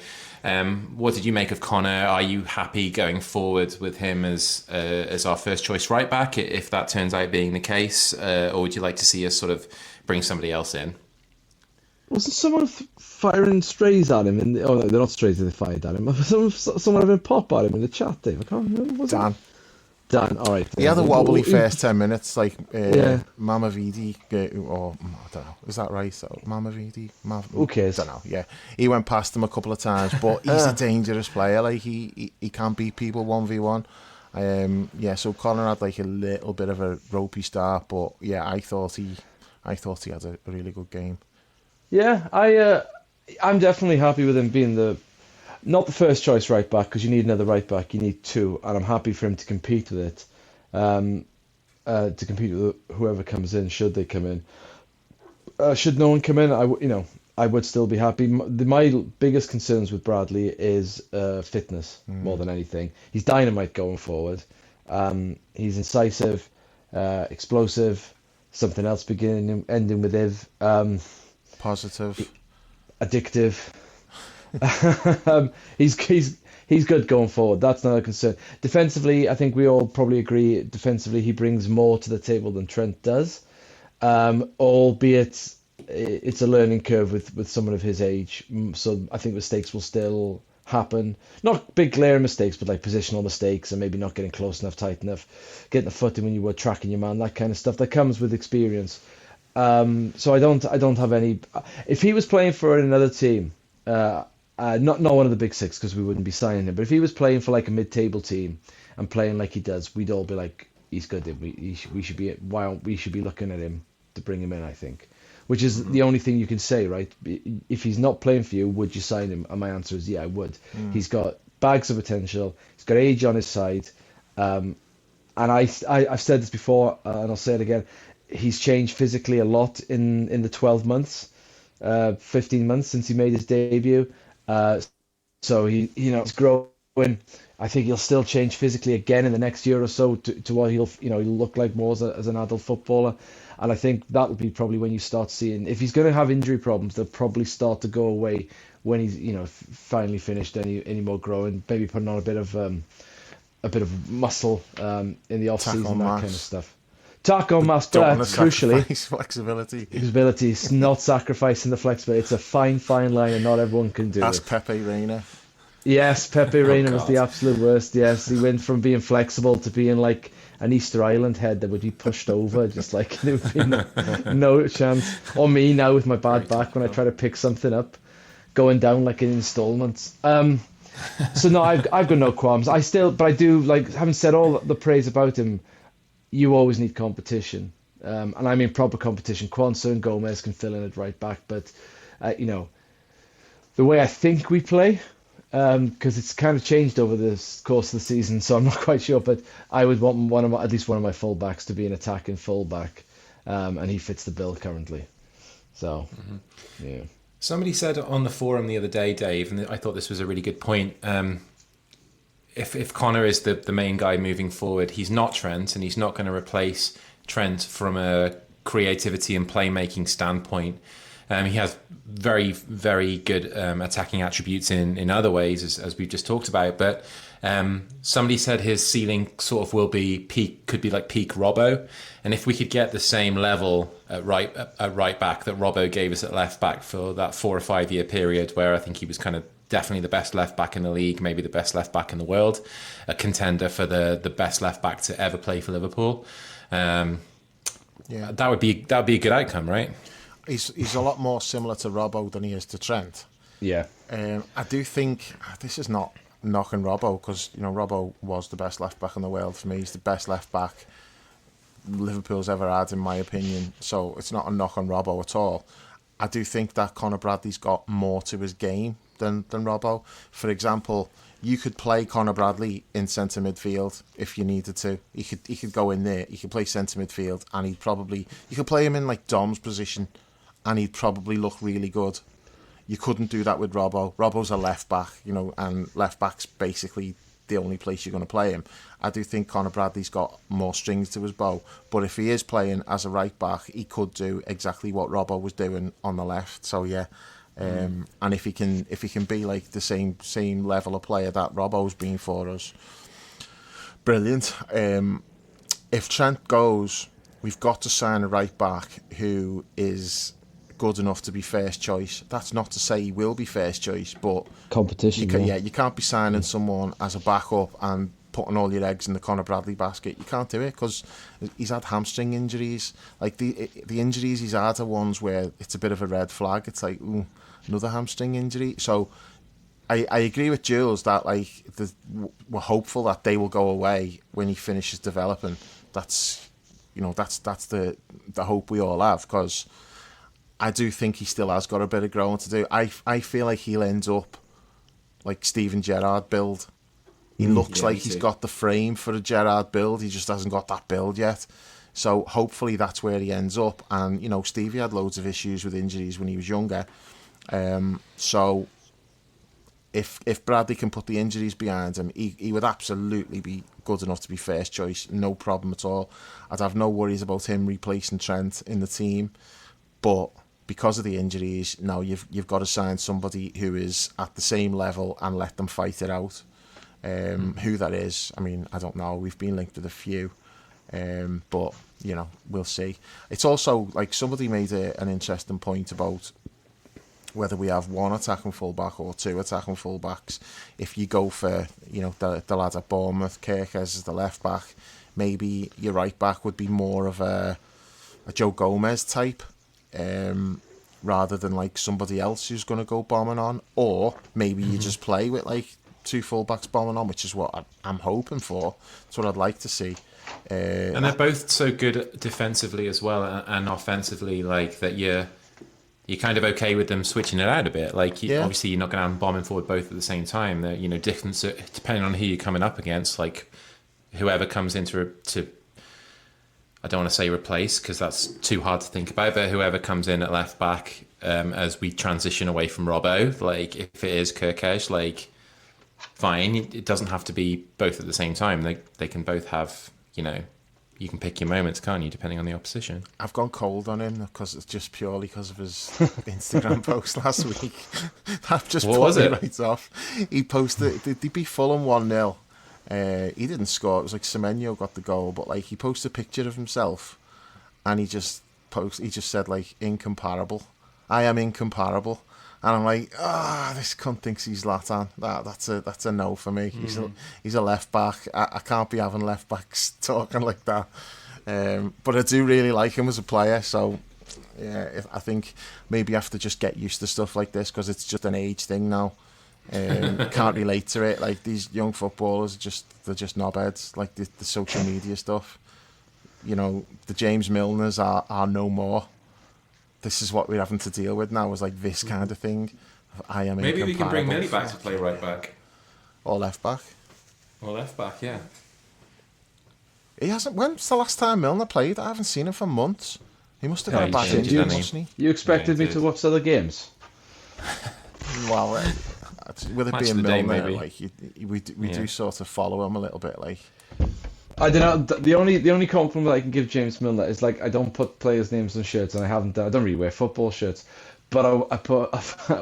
S1: What did you make of Connor? Are you happy going forward with him as our first choice right back, if that turns out being the case, or would you like to see us sort of bring somebody else in?
S3: Wasn't someone firing strays at him? Oh no, they're not strays that they fired at him. Someone having a pop at him in the chat, Dave. I can't remember. Was
S2: Dan.
S3: Dan, all right.
S2: He had a wobbly first 10 minutes, like Mama Vidi, or I don't know, is that right? So Mama Vidi,
S3: who cares?
S2: I don't know. Yeah, he went past him a couple of times, but he's a dangerous player. Like he can't beat people 1v1. So Connor had like a little bit of a ropey start, but yeah, I thought he had a really good game.
S3: Yeah, I'm definitely happy with him being not the first choice right back, because you need another right back. You need two, and I'm happy for him to compete with it. To compete with whoever comes in, should they come in. Should no one come in, I would still be happy. My biggest concerns with Bradley is fitness more than anything. He's dynamite going forward. He's incisive, explosive. Something else ending with iv.
S2: Positive.
S3: Addictive. He's good going forward. That's not a concern. Defensively, I think we all probably agree. Defensively, he brings more to the table than Trent does. Albeit it's a learning curve with someone of his age. So I think mistakes will still happen. Not big glaring mistakes, but like positional mistakes and maybe not getting close enough, tight enough, getting the foot in when you were tracking your man. That kind of stuff that comes with experience. So I don't have any. If he was playing for another team. Not one of the big six, because we wouldn't be signing him. But if he was playing for like a mid-table team and playing like he does, we'd all be like, he's good. We should be looking at him to bring him in. I think, which is the only thing you can say, right? If he's not playing for you, would you sign him? And my answer is yeah, I would. He's got bags of potential. He's got age on his side. And I've said this before, and I'll say it again. He's changed physically a lot in the 12 months, 15 months since he made his debut. So he's growing. I think he'll still change physically again in the next year or so to what he'll look like more as an adult footballer. And I think that will be probably when you start seeing, if he's going to have injury problems, they'll probably start to go away when he's finally finished any more growing, maybe putting on a bit of muscle in the off season, that kind of stuff. Taco mass, but crucially,
S2: flexibility.
S3: Is not sacrificing the flexibility. It's a fine line, and not everyone can do
S2: Ask
S3: it.
S2: Pepe Reina.
S3: Yes, Pepe Reina was the absolute worst. Yes, he went from being flexible to being like an Easter Island head that would be pushed over, just like there would be no chance. Or me now with my bad back when I try to pick something up, going down like in installments. So no, I've got no qualms. But I do, like, having said all the praise about him, you always need competition, and I mean proper competition. Quansah and Gomez can fill in at right back, but the way I think we play. Because it's kind of changed over the course of the season, so I'm not quite sure. But I would want at least one of my fullbacks to be an attacking fullback, and he fits the bill currently. So, yeah.
S1: Somebody said on the forum the other day, Dave, and I thought this was a really good point. If Connor is the main guy moving forward, he's not Trent, and he's not going to replace Trent from a creativity and playmaking standpoint. He has very, very good attacking attributes in other ways, as we've just talked about. But somebody said his ceiling sort of could be like peak Robbo. And if we could get the same level at right back that Robbo gave us at left back for that 4 or 5 year period, where I think he was kind of definitely the best left back in the league, maybe the best left back in the world, a contender for the best left back to ever play for Liverpool. That would be a good outcome, right?
S2: He's a lot more similar to Robbo than he is to Trent.
S3: Yeah.
S2: I do think this is not knocking Robbo, because Robbo was the best left back in the world for me. He's the best left back Liverpool's ever had, in my opinion. So it's not a knock on Robbo at all. I do think that Conor Bradley's got more to his game than Robbo. For example, you could play Conor Bradley in centre midfield if you needed to. He could go in there. He could play centre midfield, and you could play him in like Dom's position, and he'd probably look really good. You couldn't do that with Robbo. Robbo's a left back, and left back's basically the only place you're going to play him. I do think Conor Bradley's got more strings to his bow, but if he is playing as a right back, he could do exactly what Robbo was doing on the left. So yeah, and if he can be like the same level of player that Robbo's been for us, brilliant. If Trent goes, we've got to sign a right back who is good enough to be first choice. That's not to say he will be first choice, but
S3: competition.
S2: You can't be signing someone as a backup and putting all your eggs in the Conor Bradley basket. You can't do it, because he's had hamstring injuries. Like the injuries he's had are ones where it's a bit of a red flag. It's like, ooh, another hamstring injury. So I agree with Jules that we're hopeful that they will go away when he finishes developing. That's the hope we all have, because I do think he still has got a bit of growing to do. I feel like he'll end up like Steven Gerrard build. He looks like he's got the frame for a Gerrard build. He just hasn't got that build yet. So hopefully that's where he ends up. And, Stevie had loads of issues with injuries when he was younger. So if Bradley can put the injuries behind him, he would absolutely be good enough to be first choice. No problem at all. I'd have no worries about him replacing Trent in the team. But because of the injuries, now you've got to sign somebody who is at the same level and let them fight it out. Who that is, I mean, I don't know. We've been linked with a few, but we'll see. It's also like somebody made an interesting point about whether we have one attacking fullback or two attacking fullbacks. If you go for the lad at Bournemouth, Kirk as the left back, maybe your right back would be more of a Joe Gomez type. Rather than like somebody else who's going to go bombing on, or maybe you just play with like two fullbacks bombing on, which is what I'm hoping for. That's what I'd like to see.
S1: And they're both so good defensively as well and offensively, like that you're kind of okay with them switching it out a bit. Like obviously you're not going to have them bombing forward both at the same time. They're, different depending on who you're coming up against. Like whoever comes into to I don't want to say replace because that's too hard to think about, but whoever comes in at left back as we transition away from Robbo, like if it is Kirkesh, like fine, it doesn't have to be both at the same time. They can both have. You can pick your moments, can't you, depending on the opposition?
S2: I've gone cold on him because it's just purely because of his Instagram post last week. I've just put it right off. He posted, they beat Fulham 1-0. He didn't score. It was like Semenyo got the goal, but like he posted a picture of himself, and he just said like incomparable. I am incomparable. And I'm like, this cunt thinks he's Zlatan. That's a no for me. He's a left back. I can't be having left backs talking like that. But I do really like him as a player. So yeah, I think maybe I have to just get used to stuff like this because it's just an age thing now. Can't relate to it. Like these young footballers, they're just knobheads. Like the social media stuff. The James Milners are no more. This is what we're having to deal with now, is like this kind of thing. I am
S1: maybe we can bring Millie back to play right back.
S2: Or left back.
S1: Or left back, yeah.
S2: He hasn't. When's the last time Milner played? I haven't seen him for months. He must have got a bad injury, hasn't he?
S3: You expected me to watch other games?
S2: Well, with it
S1: Match
S2: being
S1: of the day,
S2: Milner,
S1: maybe.
S2: like we do sort of follow him a little bit, like.
S3: I don't know. The only compliment I can give James Milner is like I don't put players' names on shirts, and I haven't. I don't really wear football shirts, but I put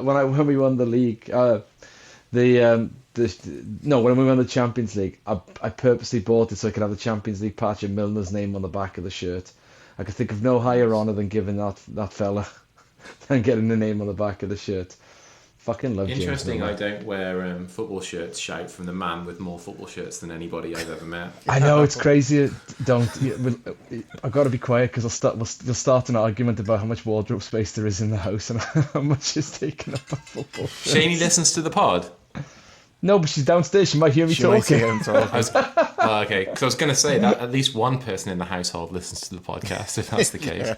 S3: when we won the league, when we won the Champions League, I purposely bought it so I could have the Champions League patch of Milner's name on the back of the shirt. I could think of no higher honour than giving that fella than getting the name on the back of the shirt. Fucking love James
S1: Interesting,
S3: Milner.
S1: I don't wear football shirts. Shout from the man with more football shirts than anybody I've ever met.
S3: I know, it's crazy. I've got to be quiet because we'll start an argument about how much wardrobe space there is in the house and how much is taken up by football shirts.
S1: Shaney listens to the pod.
S3: No, but she's downstairs. She might hear me talking.
S1: Okay, because I was going to say that at least one person in the household listens to the podcast, if that's the case.
S2: Yeah.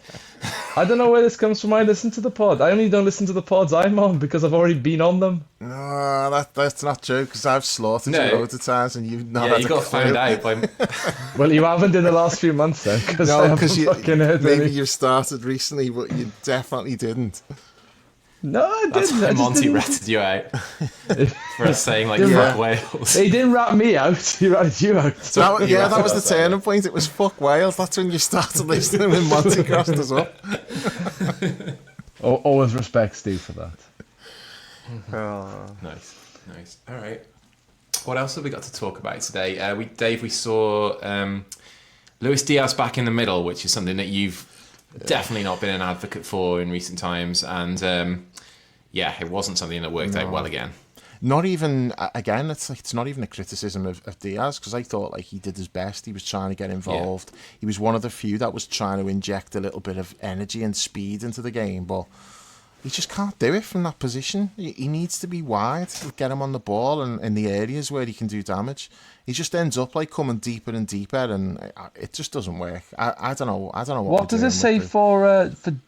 S3: I don't know where this comes from. I listen to the pod. I only don't listen to the pods I'm on because I've already been on them.
S2: No, that's not true, because I've slaughtered you loads of times and you've not had
S1: you
S2: a
S1: got
S2: clue.
S1: found out by...
S3: Well, you haven't in the last few months then, because I haven't fucking heard
S2: maybe
S3: any.
S2: you've started recently, but you definitely didn't.
S3: No, I didn't.
S1: That's why
S3: I just
S1: Monty
S3: didn't.
S1: ratted you out for us saying, like,
S3: Yeah.
S1: fuck Wales.
S3: He didn't rat me out. He ratted you out.
S2: That was the turning point. It was fuck Wales. That's when you started listening when Monty crossed us up.
S3: Always respect Steve for that.
S1: Nice. All right. What else have we got to talk about today? We saw Luis Diaz back in the middle, which is something that you've definitely not been an advocate for in recent times, and it wasn't something that worked out well again.
S2: Not even, again, it's not even a criticism of Diaz, because I thought like he did his best. He was trying to get involved. Yeah. He was one of the few that was trying to inject a little bit of energy and speed into the game, but he just can't do it from that position. He needs to be wide, get him on the ball and in the areas where he can do damage. He just ends up like coming deeper and deeper, and it just doesn't work. I don't know. What
S3: does it say for? I think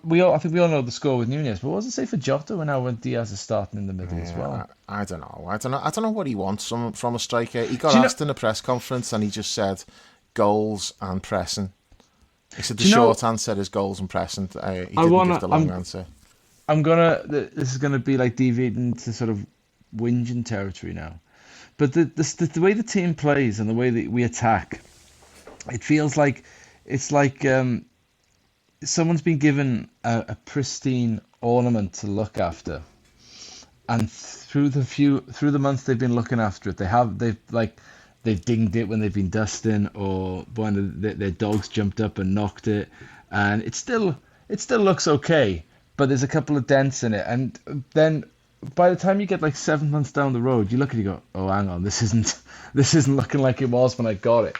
S3: we all know the score with Nunez, but what does it say for Jota when Diaz is starting in the middle as well?
S2: I don't know. I don't know what he wants from a striker. He got asked in a press conference, and he just said goals and pressing. He said the short answer is goals and pressing. He didn't give the long answer.
S3: This is gonna be like deviating to sort of whinging territory now. But the way the team plays and the way that we attack, it feels like it's like someone's been given a pristine ornament to look after, and through the months they've been looking after it, they've dinged it when they've been dusting, or when their dogs jumped up and knocked it, and it still looks okay, but there's a couple of dents in it, and then by the time you get like 7 months down the road, you look at it and go, oh, hang on, this isn't looking like it was when I got it.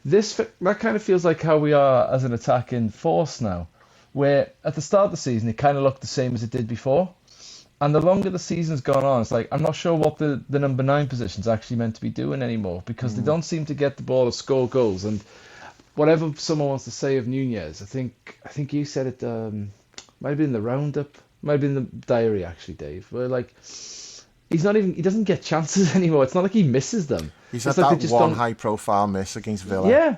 S3: That kind of feels like how we are as an attacking force now, where at the start of the season it kind of looked the same as it did before, And the longer the season's gone on, it's like I'm not sure what the number 9 position's actually meant to be doing anymore because they don't seem to get the ball or score goals. And whatever someone wants to say of Nunez, I think you said it might have been the roundup, might have been the diary actually, Dave. Where like he doesn't get chances anymore. It's not like he misses them.
S2: He's
S3: It's
S2: had
S3: like they
S2: that
S3: just
S2: one
S3: don't.
S2: high-profile miss against Villa.
S3: Yeah,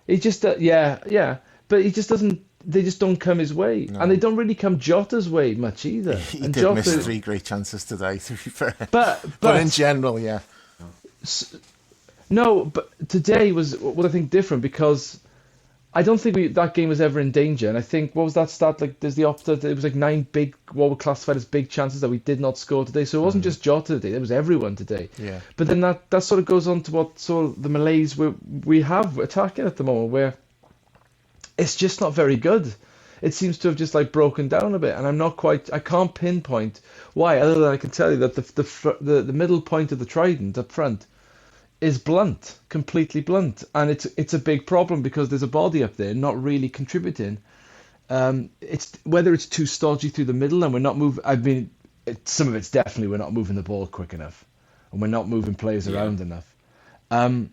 S3: he just yeah, but he just doesn't. They just don't come his way, and they don't really come Jota's way much either.
S2: He
S3: And
S2: did miss
S3: Jota,
S2: 3 great chances today, to be fair.
S3: but
S2: But in general, yeah.
S3: no, but today was what I think different because I don't think that game was ever in danger. And I think what was that stat like? There's the opposite. It was like 9 big what were classified as big chances that we did not score today. So it wasn't just Jota today; it was everyone today.
S2: Yeah.
S3: But then that sort of goes on to what sort of the malaise we have attacking at the moment, where it's just not very good. It seems to have just like broken down a bit, and I can't pinpoint why, other than I can tell you that the middle point of the trident up front is blunt, completely blunt, and it's a big problem because there's a body up there not really contributing. It's whether it's too stodgy through the middle and we're not moving. I mean, some of it's definitely we're not moving the ball quick enough, and we're not moving players around enough. And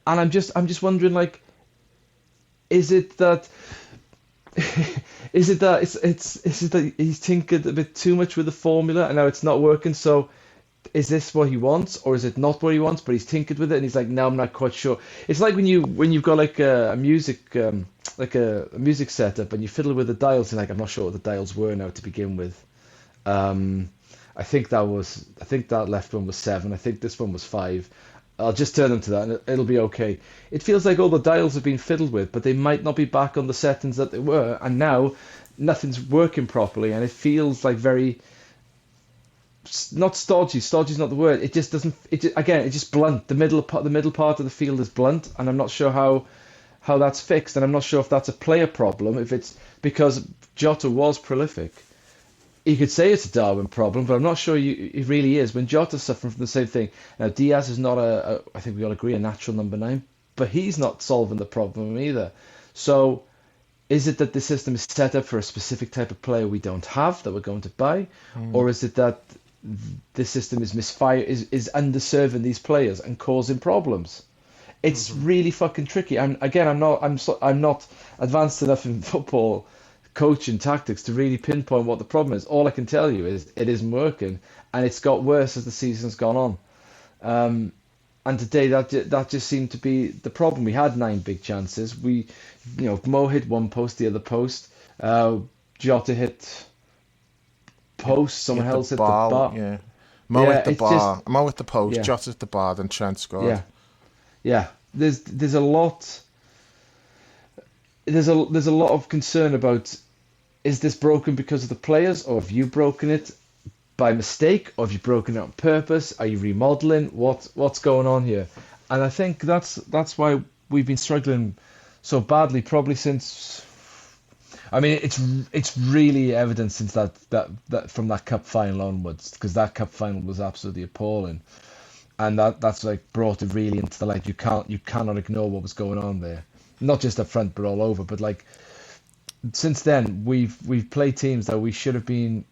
S3: I'm just wondering, like, is it that is it that is it that he's tinkered a bit too much with the formula and now it's not working? So is this what he wants, or is it not what he wants? But he's tinkered with it, and he's like, no, I'm not quite sure. It's like when you've got like a music like a music setup, and you fiddle with the dials, and like I'm not sure what the dials were now to begin with. I think that left one was 7. I think this one was 5. I'll just turn them to that, and it'll be okay. It feels like all the dials have been fiddled with, but they might not be back on the settings that they were, and now nothing's working properly, and it feels like very not stodgy. Stodgy's not the word. It just doesn't. It's just blunt. The middle part of the field is blunt, and I'm not sure how that's fixed, and I'm not sure if that's a player problem. If it's because Jota was prolific, you could say it's a Darwin problem, but I'm not sure it really is. When Jota's suffering from the same thing, now Diaz is not I think we all agree, a natural number 9, but he's not solving the problem either. So is it that the system is set up for a specific type of player we don't have that we're going to buy, or is it that the system is is underserving these players and causing problems? It's really fucking tricky. I'm not advanced enough in football coaching tactics to really pinpoint what the problem is. All I can tell you is it isn't working, and it's got worse as the season's gone on. And today that just seemed to be the problem. We had 9 big chances. Mo hit one post, the other post. Jota hit post. Someone else hit the bar.
S2: Yeah. Mo hit the bar. Mo hit the post.
S3: Yeah.
S2: Jota hit the bar. Then Trent scored.
S3: Yeah, yeah. There's a lot. There's a lot of concern about, is this broken because of the players, or have you broken it by mistake, or have you broken it on purpose? Are you remodeling? What's going on here? And I think that's why we've been struggling so badly, probably since. I mean, it's really evident since that from that cup final onwards, because that cup final was absolutely appalling, and that's like brought it really into the light. You cannot ignore what was going on there, not just up front but all over. But like since then, we've played teams that we should have been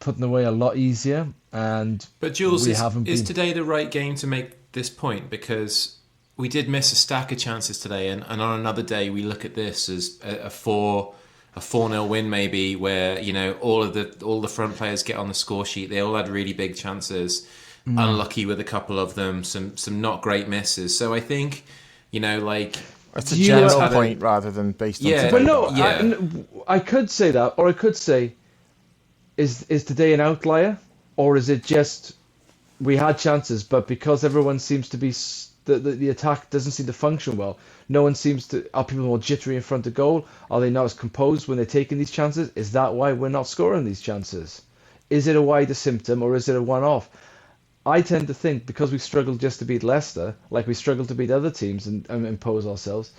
S3: putting away a lot easier, and
S1: But Jules,
S3: we
S1: is,
S3: haven't
S1: is
S3: been.
S1: today the right game to make this point? Because we did miss a stack of chances today, and on another day we look at this as a 4-0 win maybe, where all the front players get on the score sheet. They all had really big chances. Unlucky with a couple of them, some not great misses. So I think like
S2: It's a
S3: You
S2: general
S1: had
S2: point rather than based on
S1: Yeah.
S2: today.
S3: But no,
S1: Yeah.
S3: I could say that, or I could say, is today an outlier, or is it just we had chances, but because everyone seems to be the attack doesn't seem to function well. No one seems to. Are people more jittery in front of goal? Are they not as composed when they're taking these chances? Is that why we're not scoring these chances? Is it a wider symptom, or is it a one-off? I tend to think because we struggled just to beat Leicester, like we struggled to beat other teams and impose ourselves.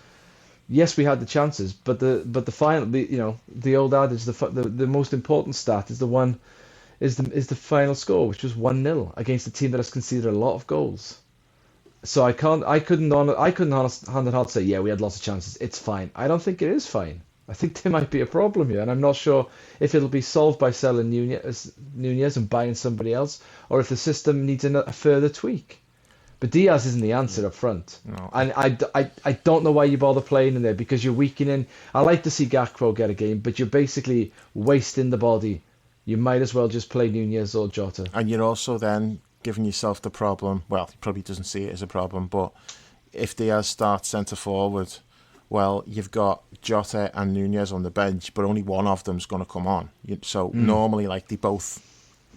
S3: Yes, we had the chances, but the final, the old adage, the most important stat is the final score, which was 1-0 against a team that has conceded a lot of goals. So I couldn't hand on heart say, yeah, we had lots of chances. It's fine. I don't think it is fine. I think there might be a problem here, and I'm not sure if it'll be solved by selling Nunez and buying somebody else, or if the system needs a further tweak. But Diaz isn't the answer up front.
S2: No,
S3: And I don't know why you bother playing in there, because you're weakening. I like to see Gakpo get a game, but you're basically wasting the body. You might as well just play Nunez or Jota.
S2: and you're also then giving yourself the problem. Well, he probably doesn't see it as a problem, but if Diaz starts centre forward, well, you've got Jota and Nunez on the bench, but only one of them's going to come on. So normally, like, they both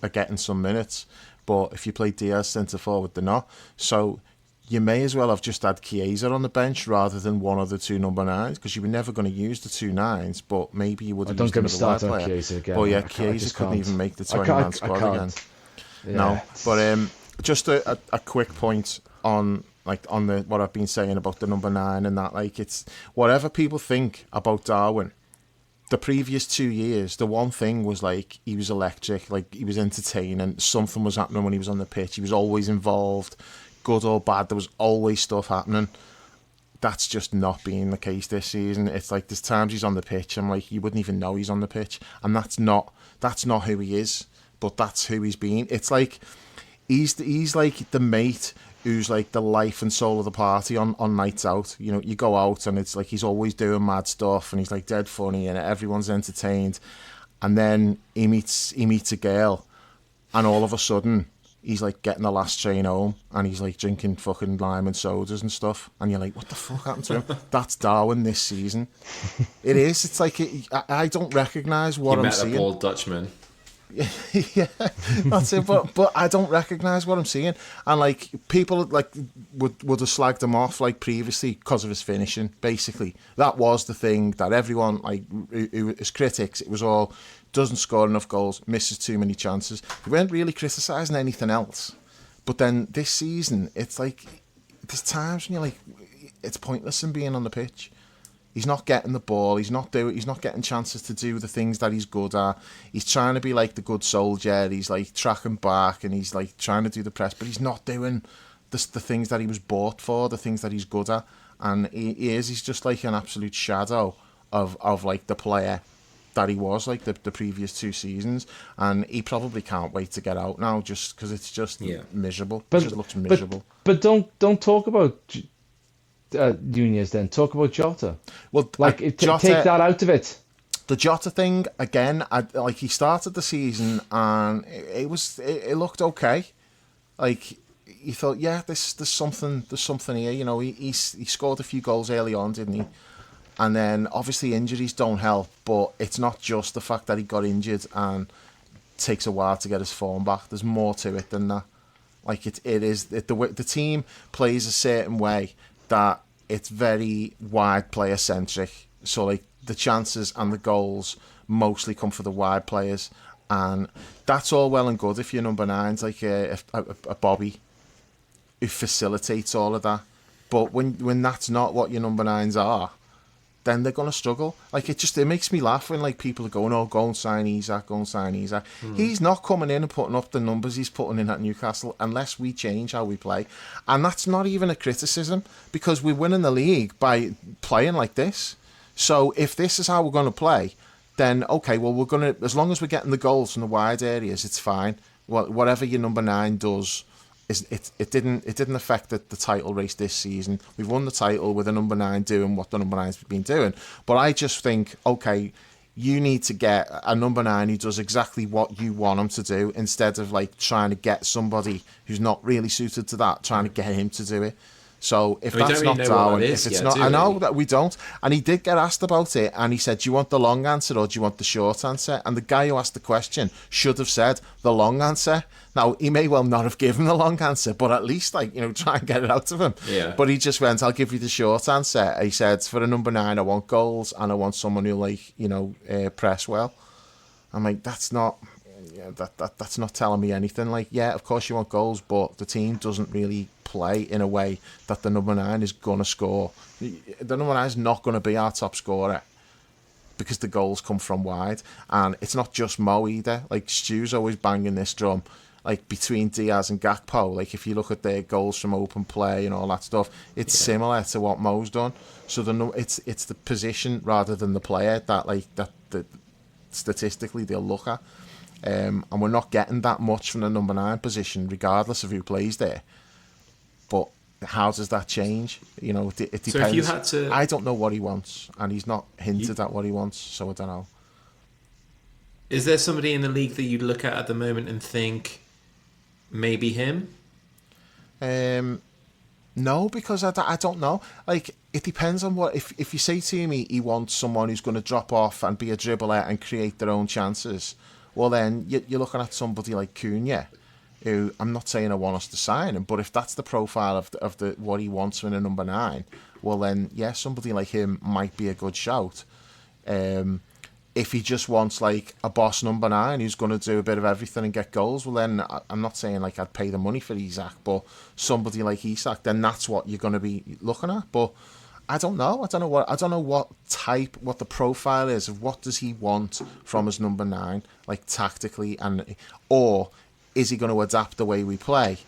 S2: are getting some minutes, but if you play Diaz centre forward, they're not. So you may as well have just had Chiesa on the bench rather than one of the two number nines, because you were never going to use the two nines, but maybe you would have
S3: Don't
S2: used
S3: get me
S2: another wide
S3: started on
S2: player.
S3: Chiesa again.
S2: But yeah,
S3: I can't- I
S2: Chiesa
S3: just
S2: couldn't
S3: can't.
S2: even make the
S3: I
S2: 20-man
S3: can't-
S2: squad
S3: I
S2: again.
S3: can't. Yeah,
S2: No,
S3: it's-
S2: but just a quick point on the what I've been saying about the number 9 and that, like, it's whatever people think about Darwin. The previous 2 years, the one thing was, like, he was electric, like, he was entertaining, something was happening when he was on the pitch, he was always involved, good or bad, there was always stuff happening. That's just not being the case this season. It's like there's times he's on the pitch, I'm like, you wouldn't even know he's on the pitch, and that's not who he is, but that's who he's been. It's like he's like the mate who's like the life and soul of the party on nights out. You know, you go out and it's like he's always doing mad stuff and he's like dead funny and everyone's entertained. And then he meets a girl and all of a sudden he's like getting the last train home and he's like drinking fucking lime and sodas and stuff. And you're like, what the fuck happened to him? That's Darwin this season. It is. It's like I don't recognise what I'm seeing.
S1: Met a bald Dutchman.
S2: Yeah, that's it. But I don't recognise what I'm seeing, and like people like would have slagged him off like previously because of his finishing. Basically, that was the thing that everyone like his critics. It was all doesn't score enough goals, misses too many chances. They weren't really criticising anything else. But then this season, it's like there's times when you're like, it's pointless in being on the pitch. He's not getting the ball. He's not getting chances to do the things that he's good at. He's trying to be like the good soldier. He's like tracking back and he's like trying to do the press, but he's not doing the things that he was bought for, the things that he's good at. And he's just like an absolute shadow of like the player that he was like the previous 2 seasons. And he probably can't wait to get out now, just because it's just miserable. It just looks miserable.
S3: But don't talk about Nunez then. Talk about Jota.
S2: Well,
S3: Like,
S2: Jota,
S3: take that out of it.
S2: the Jota thing again. Like he started the season and it looked okay. Like you thought, yeah, there's something here. You know, he scored a few goals early on, didn't he? And then obviously injuries don't help, but it's not just the fact that he got injured and takes a while to get his form back. There's more to it than that. Like the team plays a certain way that it's very wide player centric. So like the chances and the goals mostly come for the wide players, and that's all well and good if your number 9's like a Bobby who facilitates all of that. But when that's not what your number 9's are, then they're going to struggle. Like it makes me laugh when like people are going, oh, go and sign Isak, go and sign Isak. He's not coming in and putting up the numbers he's putting in at Newcastle unless we change how we play. And that's not even a criticism, because we're winning the league by playing like this. So if this is how we're going to play, then okay, well, we're going to, as long as we're getting the goals from the wide areas, it's fine. Whatever your number 9 does, it didn't affect the title race this season. We've won the title with a number 9 doing what the number 9's been doing. But I just think, okay, you need to get a number 9 who does exactly what you want him to do, instead of like trying to get somebody who's not really suited to that, trying to get him to do it. So if that's not Darwin, if it's not, I know that we don't. And he did get asked about it, and he said, "Do you want the long answer or do you want the short answer?" And the guy who asked the question should have said the long answer. Now he may well not have given the long answer, but at least try and get it out of him.
S1: Yeah.
S2: But he just went, "I'll give you the short answer." He said, "For a number 9, I want goals and I want someone who press well." I'm like, that's not. Yeah, that's not telling me anything. Like, yeah, of course you want goals, but the team doesn't really play in a way that the number 9 is going to score. The number 9 is not going to be our top scorer because the goals come from wide. And it's not just Mo either. Like, Stu's always banging this drum. like between Diaz and Gakpo, like if you look at their goals from open play and all that stuff, it's similar to what Mo's done. So it's the position rather than the player that statistically they'll look at. And we're not getting that much from the number 9 position, regardless of who plays there. But how does that change? You know, it depends.
S1: So if you had to...
S2: I don't know what he wants, and he's not hinted at what he wants, so I don't know.
S1: Is there somebody in the league that you'd look at the moment and think maybe him?
S2: No, because I don't know. Like, it depends on what... If you say to me he wants someone who's going to drop off and be a dribbler and create their own chances, well then you're looking at somebody like Cunha, who I'm not saying I want us to sign him, but if that's the profile of the what he wants in a number 9, well then somebody like him might be a good shout. If he just wants like a boss number 9 who's going to do a bit of everything and get goals, well then I'm not saying like I'd pay the money for Isak, but somebody like Isak, then that's what you're going to be looking at. But I don't know. I don't know what type, what the profile is of what does he want from his number 9, like tactically, or is he going to adapt the way we play,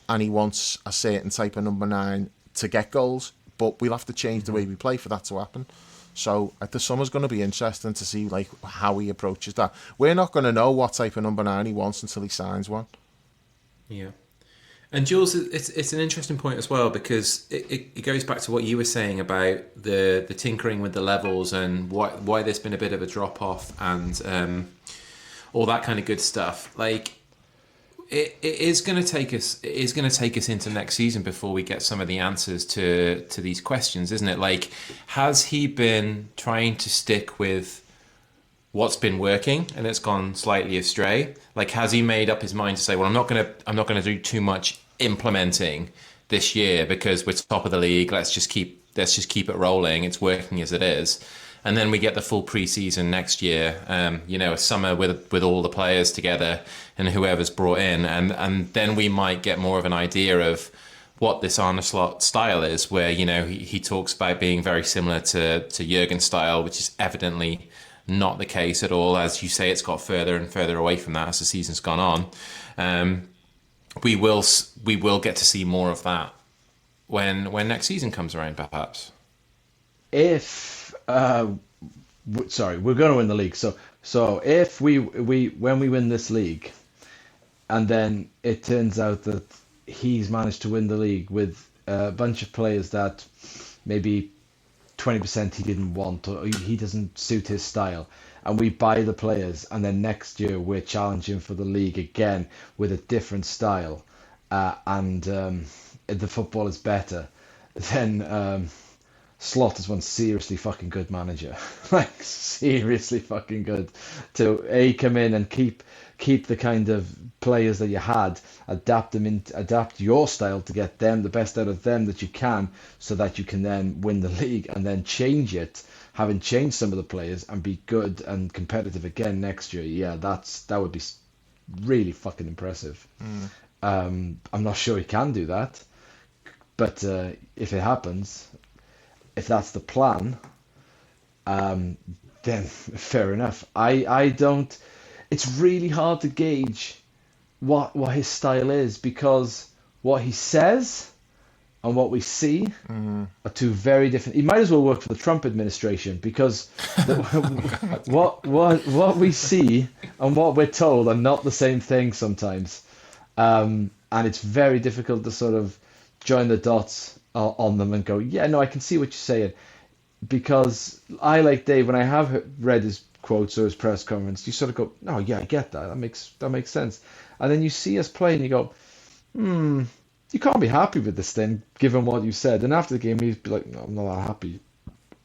S2: and he wants a certain type of number 9 to get goals, but we'll have to change the way we play for that to happen. So the summer's going to be interesting to see like how he approaches that. We're not going to know what type of number 9 he wants until he signs one.
S1: Yeah. And Jules, it's an interesting point as well, because it goes back to what you were saying about the tinkering with the levels and why there's been a bit of a drop off and all that kind of good stuff. Like it is going to take us. It is going to take us into next season before we get some of the answers to these questions, isn't it? Like, has he been trying to stick with what's been working and it's gone slightly astray? Like, has he made up his mind to say, well, I'm not going to do too much implementing this year because we're top of the league. Let's just keep it rolling. It's working as it is. And then we get the full pre-season next year, a summer with all the players together and whoever's brought in. And then we might get more of an idea of what this Arne Slot style is, where, he talks about being very similar to Jurgen's style, which is evidently not the case at all. As you say, it's got further and further away from that as the season's gone on. We will get to see more of that when next season comes around, perhaps.
S3: We're going to win the league. So if when we win this league, and then it turns out that he's managed to win the league with a bunch of players that maybe 20% he didn't want, or he doesn't suit his style, and we buy the players, and then next year we're challenging for the league again with a different style, and the football is better, then Slot is one seriously fucking good manager. Like, seriously fucking good to come in and keep the kind of players that you had, adapt your style to get them the best out of them that you can, so that you can then win the league, and then change it, having changed some of the players, and be good and competitive again next year. Yeah, that would be really fucking impressive. I'm not sure he can do that, but if it happens, if that's the plan, then fair enough. I don't. It's really hard to gauge what his style is, because what he says and what we see are two very different. He might as well work for the Trump administration, because what we see and what we're told are not the same thing sometimes, and it's very difficult to sort of join the dots on them and go, yeah, no, I can see what you're saying, because I, like Dave, when I have read his quotes or his press conference, you sort of go, no, yeah, I get that. That makes sense. And then you see us play and you go, you can't be happy with this thing, given what you said. And after the game, he'd be like, no, I'm not that happy.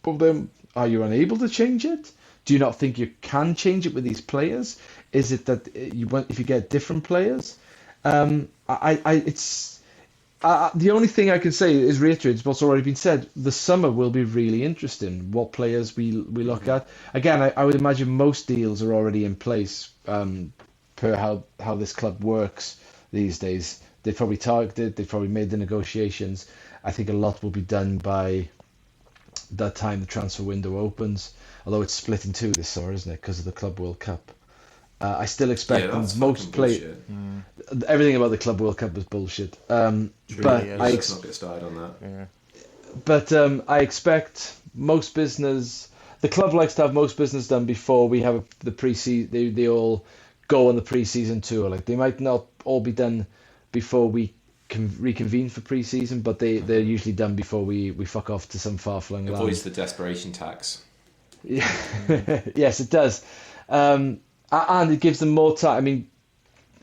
S3: But then, are you unable to change it? Do you not think you can change it with these players? Is it that if you get different players? The only thing I can say is reiterate what's already been said. The summer will be really interesting. What players we look at. Again, I would imagine most deals are already in place, per how this club works these days. They've probably targeted. They've probably made the negotiations. I think a lot will be done by that time the transfer window opens. Although it's split in two this summer, isn't it? Because of the Club World Cup. I still expect most players. everything about the Club World Cup is bullshit. But
S2: is.
S1: Let's not get started on that.
S2: Yeah.
S3: But I expect most business. The club likes to have most business done before we have the pre-season. They all go on the pre-season tour. Like they might not all be done before we can reconvene for pre-season, but they're usually done before we fuck off to some far-flung land.
S1: Avoids the desperation tax.
S3: Yeah. Yes, it does, and it gives them more time. I mean,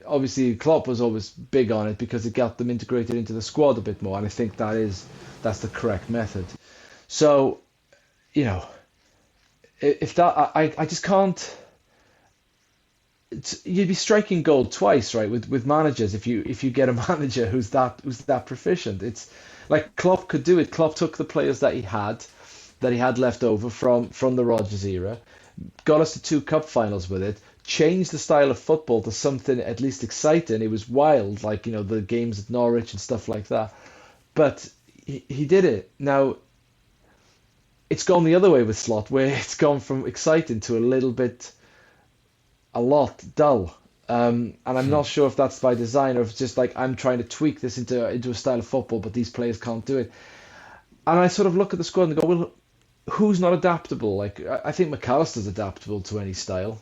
S3: obviously Klopp was always big on it because it got them integrated into the squad a bit more, and I think that's the correct method. So, if that, I just can't. You'd be striking gold twice, right? With managers, if you get a manager who's that proficient, it's like Klopp could do it. Klopp took the players that he had left over from the Rodgers era, got us to 2 cup finals with it, changed the style of football to something at least exciting. It was wild, like the games at Norwich and stuff like that. But he did it. Now it's gone the other way with Slot, where it's gone from exciting to a lot dull. And I'm not sure if that's by design or if it's just like I'm trying to tweak this into a style of football, but these players can't do it. And I sort of look at the squad and go, well, who's not adaptable? Like I think McAllister's adaptable to any style.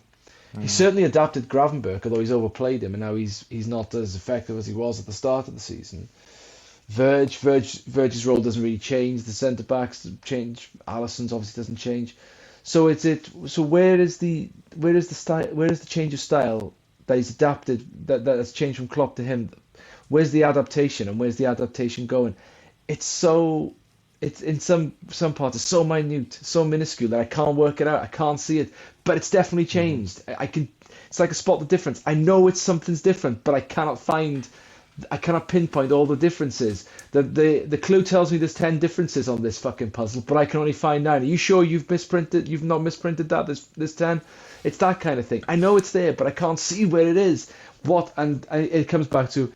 S3: He certainly adapted Gravenberch, although he's overplayed him, and now he's not as effective as he was at the start of the season. Virgil's role doesn't really change. The centre backs change. Alisson's obviously doesn't change. So where is the style? Where is the change of style that he's adapted? That's changed from Klopp to him. Where's the adaptation, and where's the adaptation going? It's in some parts it's so minute, so minuscule that I can't work it out. I can't see it, but it's definitely changed. It's like I spot the difference. I know something's different, but I cannot pinpoint all the differences. The clue tells me there's 10 differences on this fucking puzzle, but I can only find 9. Are you sure you've not misprinted that? There's 10. It's that kind of thing. I know it's there, but I can't see where it is. It comes back to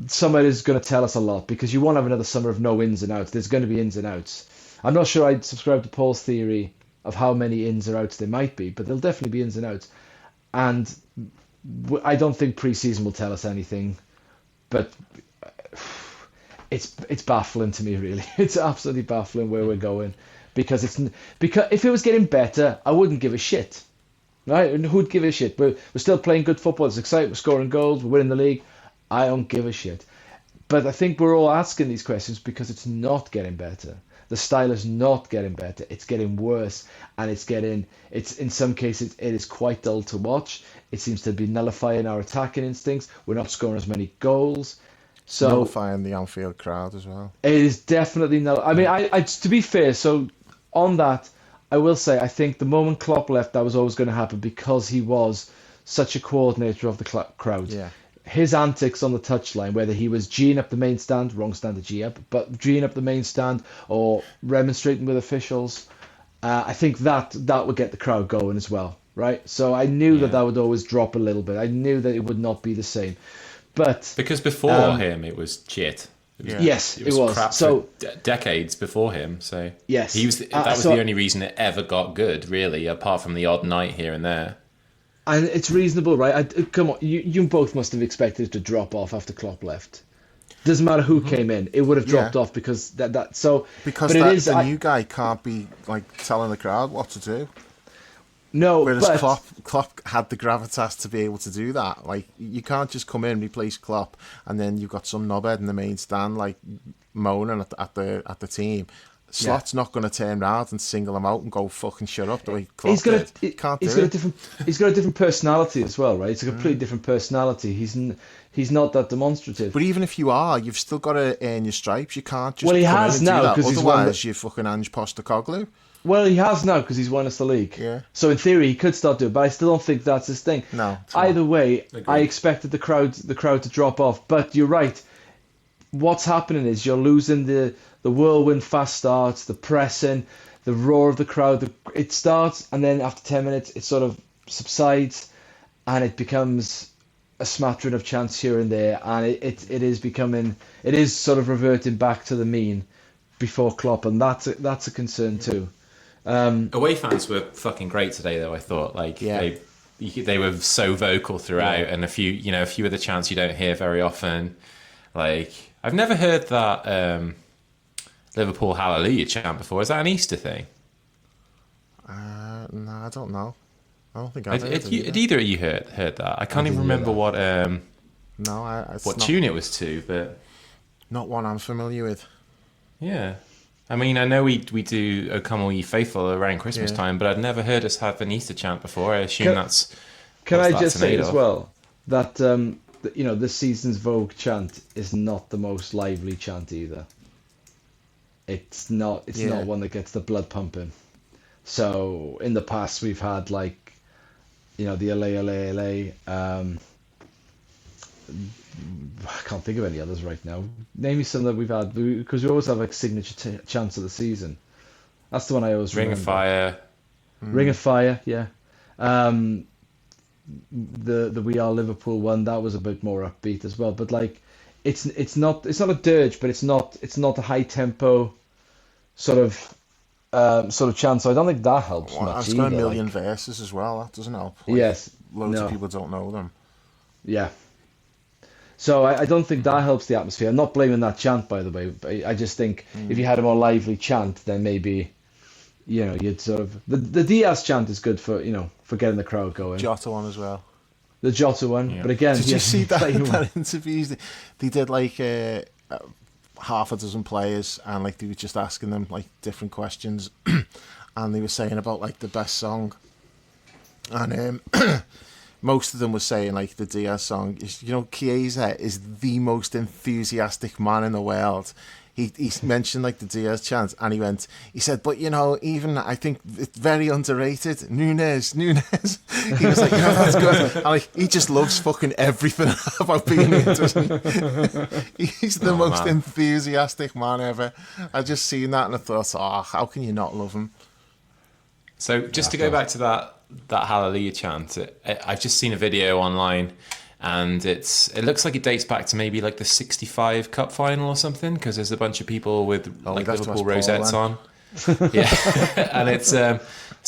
S3: summer is going to tell us a lot, because you won't have another summer of no ins and outs. There's going to be ins and outs. I'm not sure I'd subscribe to Paul's theory of how many ins or outs there might be, but there'll definitely be ins and outs. And I don't think pre-season will tell us anything, but it's baffling to me, really. It's absolutely baffling where we're going, because if it was getting better, I wouldn't give a shit, right? And who'd give a shit? We're still playing good football. It's exciting. We're scoring goals. We're winning the league. I don't give a shit. But I think we're all asking these questions because it's not getting better. The style is not getting better. It's getting worse, and it's in some cases it is quite dull to watch. It seems to be nullifying our attacking instincts. We're not scoring as many goals. So
S2: Nullifying the Anfield crowd as well.
S3: it is definitely null. I mean, I to be fair, so on that, I will say I think the moment Klopp left, that was always going to happen because he was such a coordinator of the crowd.
S2: Yeah.
S3: His antics on the touchline, whether he was G'ing up the main stand, wrong stand to G up, but G'ing up the main stand or remonstrating with officials, I think that would get the crowd going as well, right? So I knew that would always drop a little bit. I knew that it would not be the same. But
S1: because before him, it was shit.
S3: Yes, it was.
S1: Crap
S3: so
S1: for decades before him. So
S3: yes,
S1: he was. That was the only reason it ever got good, really, apart from the odd night here and there.
S3: And it's reasonable, right? Come on, you both must have expected it to drop off after Klopp left. Doesn't matter who came in; it would have dropped off because that. So
S2: because the new guy can't be like telling the crowd what to do.
S3: No,
S2: whereas Klopp had the gravitas to be able to do that. Like you can't just come in, replace Klopp, and then you've got some knobhead in the main stand like moaning at the team. Slot's not going to turn around and single him out and go fucking shut up the way Klopp did. He's got
S3: a different personality as well, right? It's a completely different personality. He's not that demonstrative.
S2: But even if you are, you've still got to earn your stripes. You can't just
S3: he has now because
S2: otherwise you're fucking Ange Postecoglou.
S3: Well, he has now because he's won us the league.
S2: Yeah.
S3: So in theory, he could start doing it, but I still don't think that's his thing.
S2: No.
S3: Either way, I expected the crowd to drop off. But you're right. What's happening is you're losing the whirlwind fast starts, the pressing, the roar of the crowd. It starts, and then after 10 minutes, it sort of subsides, and it becomes a smattering of chance here and there, and it is sort of reverting back to the mean before Klopp, and that's a concern too.
S1: Away fans were fucking great today, though. I thought, they were so vocal throughout, and a few of the chants you don't hear very often. Like, I've never heard that Liverpool Hallelujah chant before. Is that an Easter thing?
S2: No, I don't know. I don't think I've heard it
S1: Had
S2: either.
S1: either of you heard that? I can't even remember what
S2: It's
S1: what
S2: not,
S1: tune it was to, but
S2: not one I'm familiar with.
S1: yeah. I mean, I know we do "O Come All Ye Faithful" around Christmas
S2: Yeah.
S1: time, but I'd never heard us have an Easter chant before. I assume that's
S3: Can
S1: what's
S3: I
S1: that
S3: just say
S1: made
S3: as
S1: of.
S3: well that this season's Vogue chant is not the most lively chant either. It's not. It's
S2: Yeah.
S3: not one that gets the blood pumping. So in the past we've had the LA. I can't think of any others right now. Name me some that we've had because we always have like signature chants of the season. That's the one I always
S1: Ring of
S3: remember.
S1: Fire.
S3: Ring of Fire, yeah. The We Are Liverpool one, that was a bit more upbeat as well. But like, it's not a dirge, but it's not a high tempo sort of chant. So I don't think that helps
S2: Well,
S3: much
S2: it's got a
S3: either.
S2: million
S3: Like,
S2: verses as well. That doesn't help. Like,
S3: yes,
S2: loads
S3: no,
S2: of people don't know them.
S3: yeah. So I don't think that helps the atmosphere. I'm not blaming that chant, by the way. But I just think if you had a more lively chant, then maybe you'd sort of the Diaz chant is good for getting the crowd going.
S2: Jota one as well.
S3: The Jota one,
S1: Yeah.
S3: but again,
S2: Did
S3: he
S2: you
S3: hasn't
S2: see
S3: been playing well.
S2: that interviews? They did like half a dozen players, and like they were just asking them like different questions, and they were saying about like the best song, and most of them were saying like the Diaz song. Chiesa is the most enthusiastic man in the world. He mentioned like the Diaz chant, and he said, but even I think it's very underrated. Nunes. He was like, that's good. And like, he just loves fucking everything about being here, doesn't he? He's the most
S1: man.
S2: enthusiastic man ever. I just seen that and I thought, how can you not love him?
S1: So just to go back to that Hallelujah chant, I've just seen a video online, and it looks like it dates back to maybe like the '65 Cup final or something, because there's a bunch of people with like
S2: that's to
S1: Liverpool
S2: ask Paul,
S1: rosettes
S2: then.
S1: on. Yeah, and it's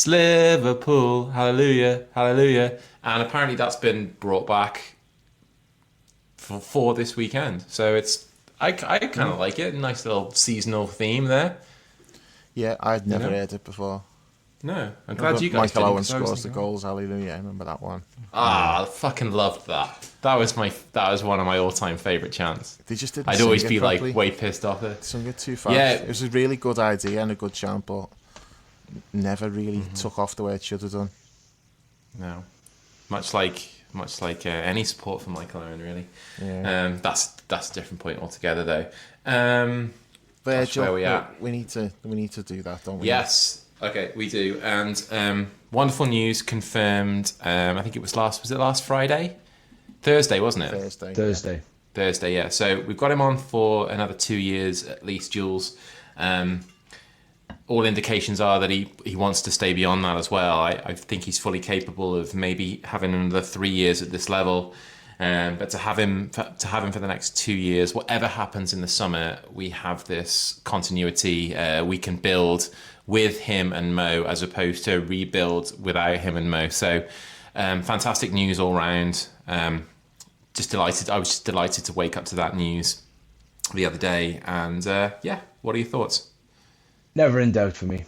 S1: Liverpool, hallelujah, hallelujah, and apparently that's been brought back for this weekend. So I kind of like it, nice little seasonal theme there.
S2: Yeah, I'd never
S1: know?
S2: heard it before.
S1: No, I'm glad you guys
S2: Michael
S1: didn't,
S2: Owen
S1: 'cause I was
S2: scores the
S1: thinking,
S2: goals. Hallelujah! I remember that one.
S1: I fucking loved that. That was one of my all-time favorite chants.
S2: They just didn't.
S1: I'd
S2: sing
S1: always
S2: it
S1: be
S2: properly.
S1: like way pissed off it.
S2: Sung it too fast.
S1: Yeah.
S2: It was a really good idea and a good chant, but never really
S1: Mm-hmm.
S2: took off the way it should have done.
S1: No, much like any support for Michael Owen, really.
S2: Yeah.
S1: That's a different point altogether, though.
S2: Virgil,
S1: where we at.
S2: we need to do that, don't we?
S1: Yes. Okay, we do. And wonderful news confirmed. I think it was last Friday? Thursday, wasn't it?
S2: Thursday.
S3: Thursday.
S1: Thursday, yeah. So we've got him on for another 2 years at least, Jules. All indications are that he wants to stay beyond that as well. I think he's fully capable of maybe having another 3 years at this level. But to have him for the next 2 years, whatever happens in the summer, we have this continuity. We can build with him and Mo as opposed to rebuild without him and Mo. So fantastic news all round. Just delighted. I was just delighted to wake up to that news the other day. And what are your thoughts?
S3: Never in doubt for me.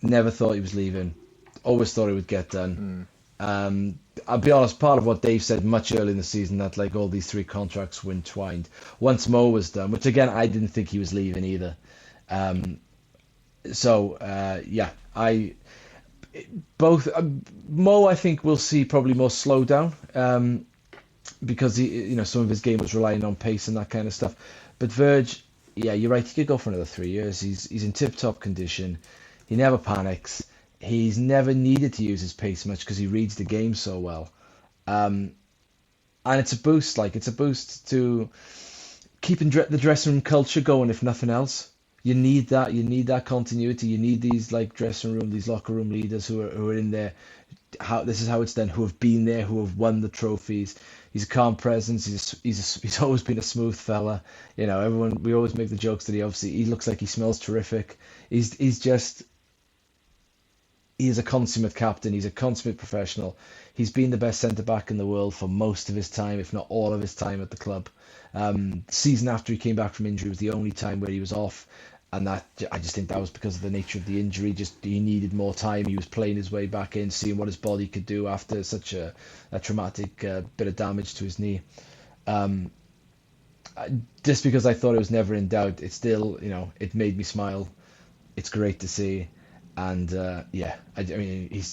S3: Never thought he was leaving. Always thought it would get done. I'll be honest, part of what Dave said much earlier in the season, that like all these three contracts were entwined. Once Mo was done, which again, I didn't think he was leaving either. Mo, I think we'll see probably more slowdown because some of his game was relying on pace and that kind of stuff. But Verge, yeah, you're right. He could go for another 3 years. He's in tip-top condition. He never panics. He's never needed to use his pace much because he reads the game so well. And it's a boost. It's a boost to keeping the dressing room culture going, if nothing else. You need that. You need that continuity. You need these these locker room leaders who are in there. This is how it's done. Who have been there, who have won the trophies. He's a calm presence. He's always been a smooth fella. We always make the jokes that he looks like he smells terrific. He's just he is a consummate captain. He's a consummate professional. He's been the best centre back in the world for most of his time, if not all of his time at the club. Season after he came back from injury was the only time where he was off, and that I just think that was because of the nature of the injury. Just he needed more time. He was playing his way back in, seeing what his body could do after such a traumatic bit of damage to his knee. Just because I thought it was never in doubt, it still, it made me smile. It's great to see, and I mean,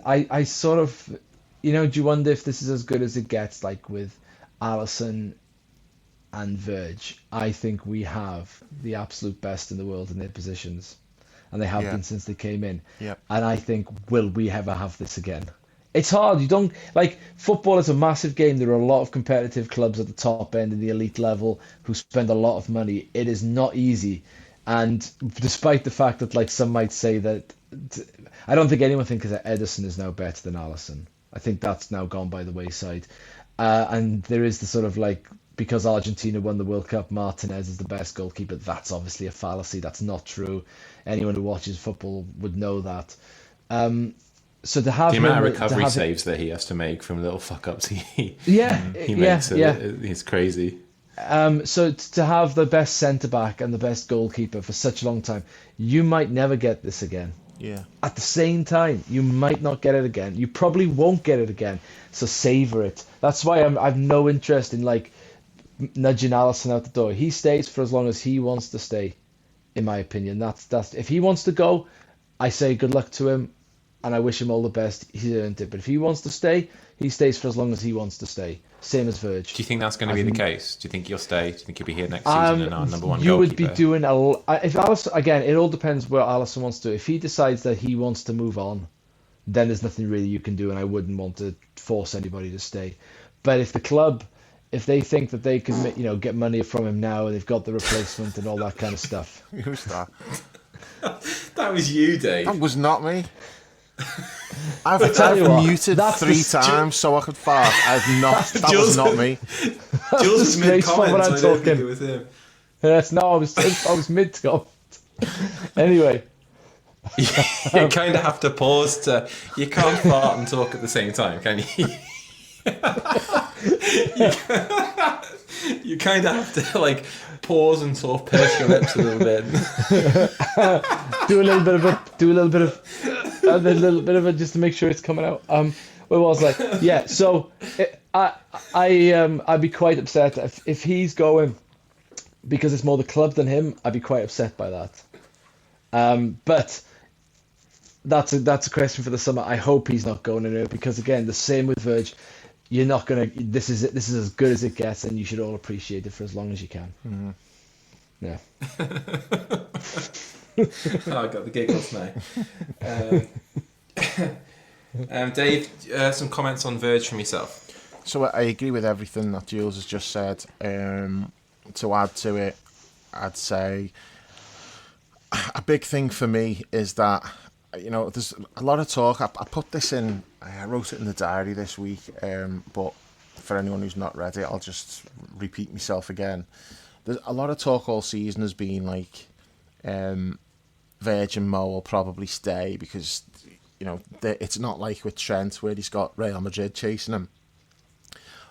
S3: I sort of, do you wonder if this is as good as it gets, like with Alisson and Verge? I think we have the absolute best in the world in their positions, and they have
S2: Yeah.
S3: been since they came in.
S2: Yeah.
S3: And I think, will we ever have this again? It's hard. You don't like football is a massive game. There are a lot of competitive clubs at the top end in the elite level who spend a lot of money. It is not easy, and despite the fact that like some might say that, I don't think anyone thinks that Ederson is now better than Alisson. I think that's now gone by the wayside. And there is the sort of like, because Argentina won the World Cup, Martinez is the best goalkeeper. That's obviously a fallacy. That's not true. Anyone who watches football would know that. So to have
S1: The amount of
S3: him- to
S1: recovery
S3: have-
S1: saves that he has to make from little fuck ups he
S3: yeah,
S1: makes,
S3: yeah.
S1: it's crazy.
S3: So to have the best centre back and the best goalkeeper for such a long time, you might never get this again.
S2: Yeah.
S3: At the same time, you might not get it again. You probably won't get it again. So savor it. That's why I've no interest in like nudging Alisson out the door. He stays for as long as he wants to stay, in my opinion. That's if he wants to go, I say good luck to him, and I wish him all the best. He's earned it. But if he wants to stay, he stays for as long as he wants to stay. Same as Verge.
S1: Do you think that's going to be the case? Do you think he'll stay? Do you think he'll be here next
S3: Um,
S1: season and our number one
S3: you would
S1: goalkeeper?
S3: be doing if Alisson, again, it all depends what Alisson wants to do. If he decides that he wants to move on, then there's nothing really you can do, and I wouldn't want to force anybody to stay. But if the club, if they think that they can, get money from him now, and they've got the replacement and all that kind of stuff.
S2: Who's that?
S1: That was you, Dave.
S2: That was not me. I've
S3: tell you what,
S2: muted
S3: that's
S2: 3
S3: the
S2: times so I could fart. That was not me.
S1: Jules was
S3: disgraceful when
S1: mid-comment,
S3: I'm
S1: so I didn't think
S3: talking.
S1: it was him.
S3: Yes, no, I was mid to Anyway,
S1: You kind of have to pause you can't fart and talk at the same time, can you? You kind of have to like pause and sort of purse your lips a little bit.
S3: do a little bit of it just to make sure it's coming out. Where was I? Yeah, so I'd be quite upset if he's going because it's more the club than him. I'd be quite upset by that. But that's a question for the summer. I hope he's not going anywhere because again, the same with Verge. You're not gonna. This is as good as it gets, and you should all appreciate it for as long as you can.
S2: Mm-hmm.
S3: Yeah.
S1: Oh, I got the giggles now. Dave, some comments on Verge from yourself.
S2: So I agree with everything that Jules has just said. To add to it, I'd say a big thing for me is that, there's a lot of talk. I put this in, I wrote it in the diary this week, but for anyone who's not read it, I'll just repeat myself again. There's a lot of talk all season has been like, Virgin Mo will probably stay because, it's not like with Trent where he's got Real Madrid chasing him.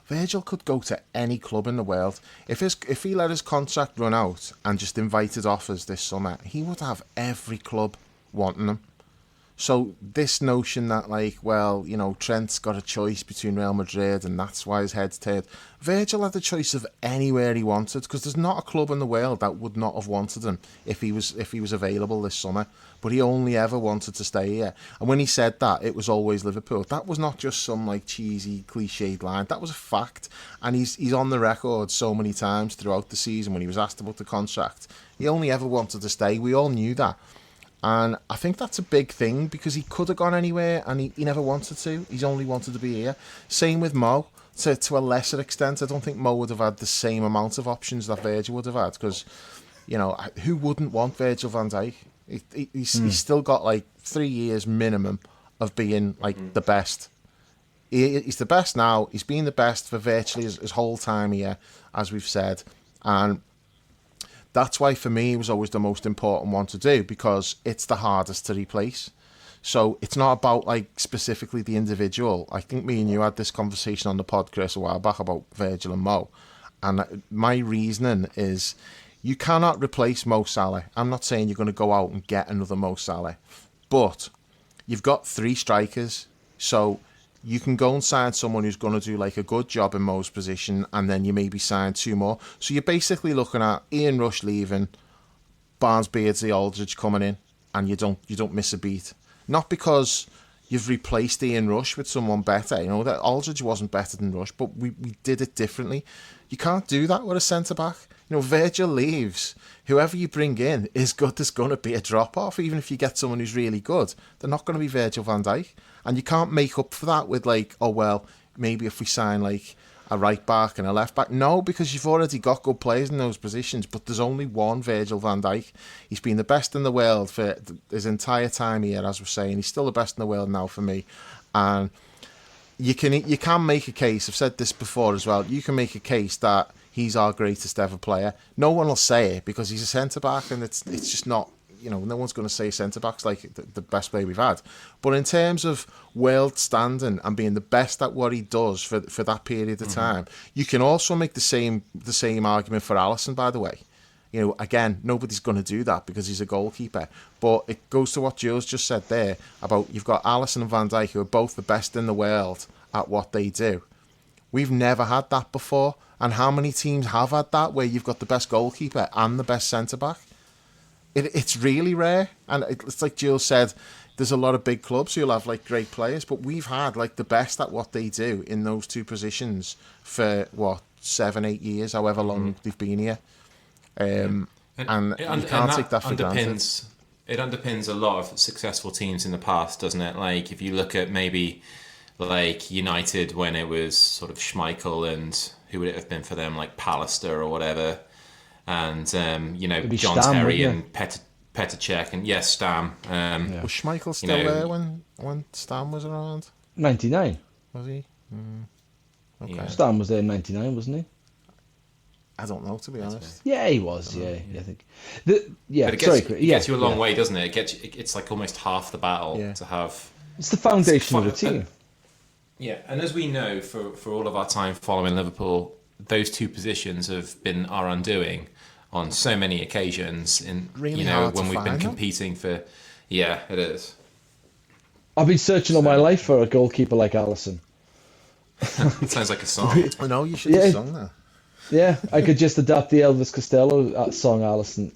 S2: Virgil could go to any club in the world. If he let his contract run out and just invited offers this summer, he would have every club wanting him. So this notion that Trent's got a choice between Real Madrid and that's why his head's turned. Virgil had the choice of anywhere he wanted because there's not a club in the world that would not have wanted him if he was available this summer. But he only ever wanted to stay here. And when he said that, it was always Liverpool. That was not just some cheesy cliched line. That was a fact. And he's on the record so many times throughout the season when he was asked about the contract. He only ever wanted to stay. We all knew that. And I think that's a big thing because he could have gone anywhere and he never wanted to. He's only wanted to be here. Same with Mo. To a lesser extent, I don't think Mo would have had the same amount of options that Virgil would have had because, who wouldn't want Virgil van Dijk? He's still got 3 years minimum of being the best. He's the best now. He's been the best for virtually his whole time here, as we've said. And that's why for me it was always the most important one to do, because it's the hardest to replace. So it's not about like specifically the individual. I think me and you had this conversation on the pod, Chris, a while back about Virgil and Mo. And my reasoning is you cannot replace Mo Salah. I'm not saying you're going to go out and get another Mo Salah. But you've got 3 strikers. So you can go and sign someone who's going to do like a good job in Mo's position, and then you maybe sign 2 more. So you're basically looking at Ian Rush leaving, Barnes, Beardsley, Aldridge coming in, and you don't miss a beat. Not because you've replaced Ian Rush with someone better. You know, that Aldridge wasn't better than Rush, but we did it differently. You can't do that with a centre-back. You know, Virgil leaves. Whoever you bring in is good. There's going to be a drop-off. Even if you get someone who's really good, they're not going to be Virgil van Dijk. And you can't make up for that with like, oh, well, maybe if we sign like a right back and a left back. No, because you've already got good players in those positions, but there's only one Virgil van Dijk. He's been the best in the world for his entire time here, as we're saying. He's still the best in the world now for me. And you can make a case, I've said this before as well, you can make a case that he's our greatest ever player. No one will say it because he's a centre-back, and it's just not, you know, no one's going to say centre-back's like the best player we've had. But in terms of world standing and being the best at what he does for that period of time, you can also make the same argument for Alisson, by the way. You know, again, nobody's going to do that because he's a goalkeeper. But it goes to what Jules just said there about you've got Alisson and Van Dijk, who are both the best in the world at what they do. We've never had that before. And how many teams have had that, where you've got the best goalkeeper and the best centre-back? It's really rare. And it's like Jules said, there's a lot of big clubs who'll have like great players, but we've had like the best at what they do in those 2 positions for, 7-8 years, however long they've been here. And you can't take that for granted.
S1: It underpins a lot of successful teams in the past, doesn't it? Like if you look at maybe like United when it was sort of Schmeichel and who would it have been for them, like Pallister or whatever, and you know, John
S3: Stam,
S1: Terry and Petr Cech and yes, Stam.
S2: Was Schmeichel still there when Stam was around?
S3: 99.
S2: Was he? Okay.
S1: Yeah.
S3: Stam was there in 99, wasn't he?
S2: I don't know, to be honest.
S3: Yeah, he was. Yeah, I think.
S1: But it gets you a long way, doesn't it? It's like almost half the battle to have.
S3: It's the foundation of the team.
S1: Yeah, and as we know, for all of our time following Liverpool, those 2 positions have been our undoing on so many occasions. In
S2: really,
S1: you know, when we've been competing for. Yeah, it is.
S3: I've been searching all my life for a goalkeeper like Alisson.
S1: It sounds like a song.
S2: I know, you should have sung that.
S3: Yeah, I could just adapt the Elvis Costello song, Alisson.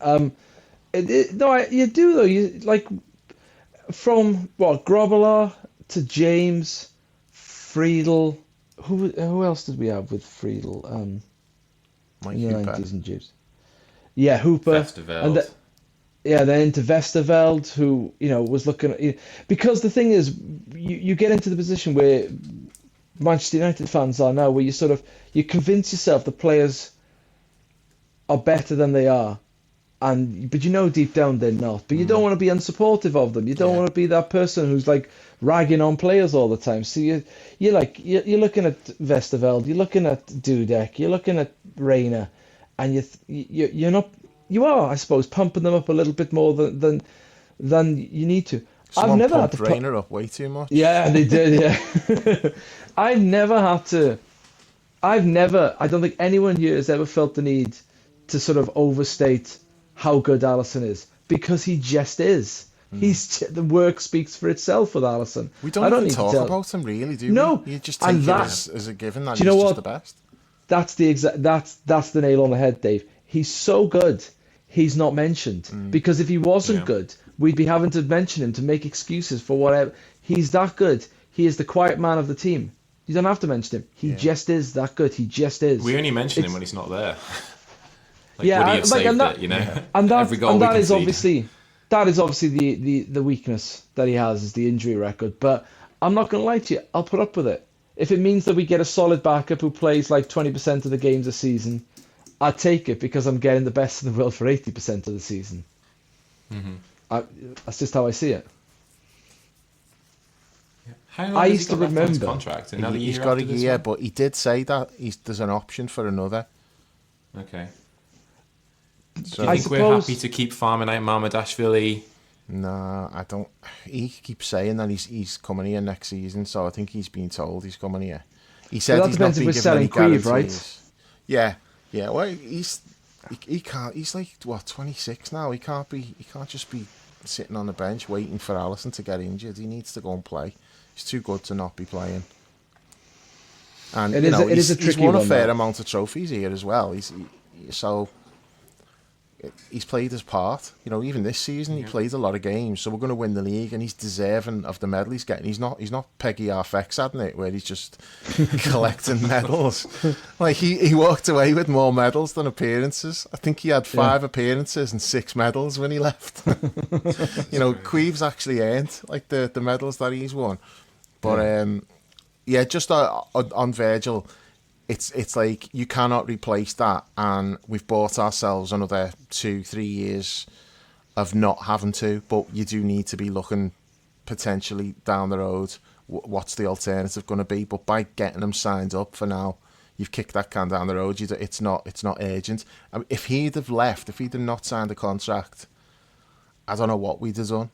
S3: You do though. You like from Grobbelaar to James, Friedel. Who else did we have with Friedel?
S2: Mike
S3: in the
S2: Hooper.
S3: 90s and James. Yeah, Hooper.
S1: Vesterveld.
S3: And then into Westerveld, who was looking at, because the thing is, you get into the position where Manchester United fans are now, where you convince yourself the players are better than they are, but you know deep down they're not. But you don't want to be unsupportive of them. You don't want to be that person who's like ragging on players all the time. So you're looking at Westerveld, you're looking at Dudek, you're looking at Reina, and you're not. You are, I suppose, pumping them up a little bit more than you need to.
S2: Someone never pumped Reina up way too much.
S3: Yeah, they did. Yeah, I don't think anyone here has ever felt the need to sort of overstate how good Alisson is, because he just is. The work speaks for itself with Alisson.
S2: We don't even talk about him really, do we?
S3: No,
S2: you just take it as a given that
S3: he's
S2: just the best.
S3: That's the nail on the head, Dave. He's so good, he's not mentioned. Because if he wasn't good, we'd be having to mention him to make excuses for whatever. He's that good. He is the quiet man of the team. You don't have to mention him. He just is that good. He just is.
S1: We only mention him when he's not there.
S3: Would he
S1: have saved it, you know?
S3: And
S1: Every goal
S3: that
S1: we
S3: is
S1: concede.
S3: obviously the weakness that he has, is the injury record. But I'm not going to lie to you. I'll put up with it. If it means that we get a solid backup who plays like 20% of the games a season, I'd take it, because I'm getting the best in the world for 80% of the season. That's just how I see it.
S1: How long
S3: I
S1: has
S3: used
S1: he
S3: to
S1: got left on his
S3: remember.
S1: contract? Another
S2: He's
S1: year
S2: got a
S1: after this
S2: year,
S1: one?
S2: but he did say that there's an option for another.
S1: Okay.
S2: So
S1: Do you think we're happy to keep farming out Mamadashvili?
S2: nah, I don't. He keeps saying that he's coming here next season, so I think he's been told he's coming here. He
S3: But
S2: said
S3: that
S2: he's not
S3: depends if
S2: been
S3: we're
S2: given any
S3: selling Queeve,
S2: guarantees.
S3: right?
S2: Yeah, yeah. Well, he can't. He's like what 26 now. He can't be. He can't just be sitting on the bench waiting for Allison to get injured. He needs to go and play. He's too good to not be playing. And
S3: It is a tricky
S2: he's won a
S3: one,
S2: fair
S3: though.
S2: amount of trophies here as well. So he's played his part. Even this season he played a lot of games. So we're going to win the league, and he's deserving of the medal he's getting. He's not Peggy Arfex, hadn't it, where he's just collecting medals. Like he walked away with more medals than appearances. I think he had 5 appearances and 6 medals when he left. Queeve's actually earned like the medals that he's won. But just on Virgil. It's like you cannot replace that, and we've bought ourselves another 2-3 years of not having to. But you do need to be looking potentially down the road. What's the alternative going to be? But by getting them signed up for now, you've kicked that can down the road. It's not urgent. I mean, if he'd have left, if he'd have not signed a contract, I don't know what we'd have done.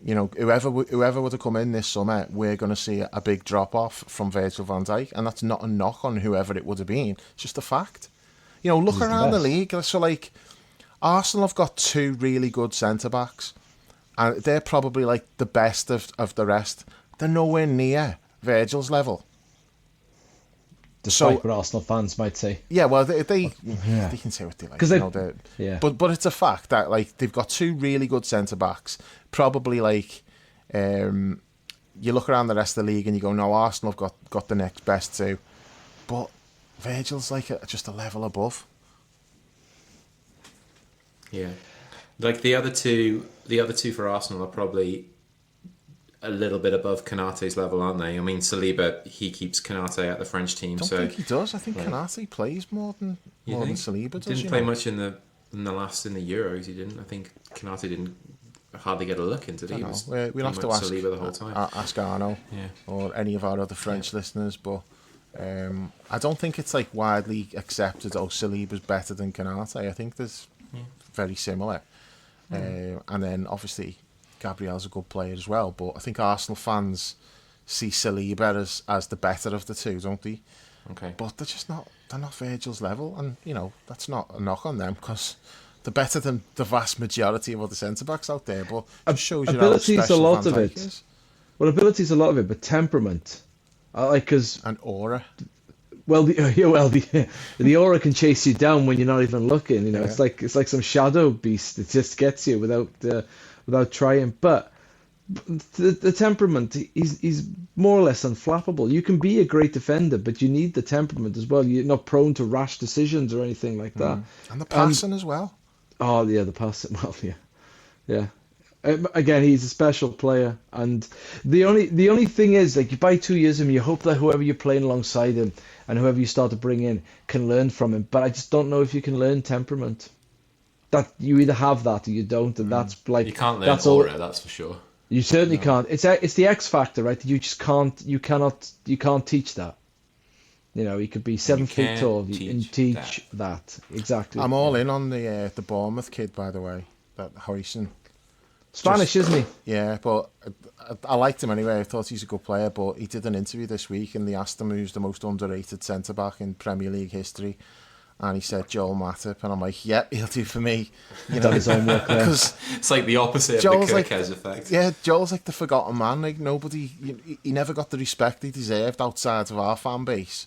S2: Whoever would have come in this summer, we're going to see a big drop-off from Virgil van Dijk, and that's not a knock on whoever it would have been. It's just a fact. Look around the league. So, like, Arsenal have got 2 really good centre-backs, and they're probably, like, the best of the rest. They're nowhere near Virgil's level.
S3: Despite what Arsenal fans might say.
S2: Yeah, well, they can say what they like. But it's a fact that like they've got 2 really good centre backs. Probably like you look around the rest of the league and you go, no, Arsenal have got the next best 2, but Virgil's like just a level above.
S1: Yeah, like the other two for Arsenal are probably a little bit above Konate's level, aren't they? I mean, Saliba, he keeps Konate at the French team.
S2: I don't think he does. I think Konate plays more than Saliba does.
S1: He didn't play much in the Euros. He didn't. I think Konate didn't hardly get a look into it. He was
S2: we'll have to ask
S1: Saliba the whole time.
S2: Ask Arno or any of our other French listeners, but I don't think it's like widely accepted. Oh, Saliba's better than Konate. I think there's very similar, and then obviously Gabriel's a good player as well, but I think Arsenal fans see Saliba as the better of the 2, don't they?
S1: Okay.
S2: But they're not Virgil's level, and that's not a knock on them because they're better than the vast majority of other centre backs out there. But it just shows you how special Van Dijk is.
S3: Well, ability's a lot of it, but temperament,
S2: and aura.
S3: Well, the aura can chase you down when you're not even looking. It's like some shadow beast that just gets you without trying. But the temperament, he's more or less unflappable. You can be a great defender, but you need the temperament as well. You're not prone to rash decisions or anything like that.
S2: And the passing as well.
S3: Oh, yeah, the passing. Well, yeah. Again, he's a special player, and the only thing is, like, you buy 2 years of him, you hope that whoever you're playing alongside him and whoever you start to bring in can learn from him. But I just don't know if you can learn temperament. That you either have that or you don't, and that's like
S1: you can't learn aura. That's for sure.
S3: You certainly can't. It's the X factor, right? You just can't. You can't teach that. You could be 7 feet tall and teach that exactly.
S2: I'm all in on the Bournemouth kid, by the way, that Hoyson.
S3: Spanish, isn't he?
S2: Yeah, but I liked him anyway. I thought he's a good player, but he did an interview this week and they asked him who's the most underrated centre-back in Premier League history. And he said Joel Matip, and I'm like, yep, he'll do for me.
S3: Done his own work there.
S1: It's like the opposite of the Kirkes effect.
S2: Yeah, Joel's like the forgotten man. Like he never got the respect he deserved outside of our fan base.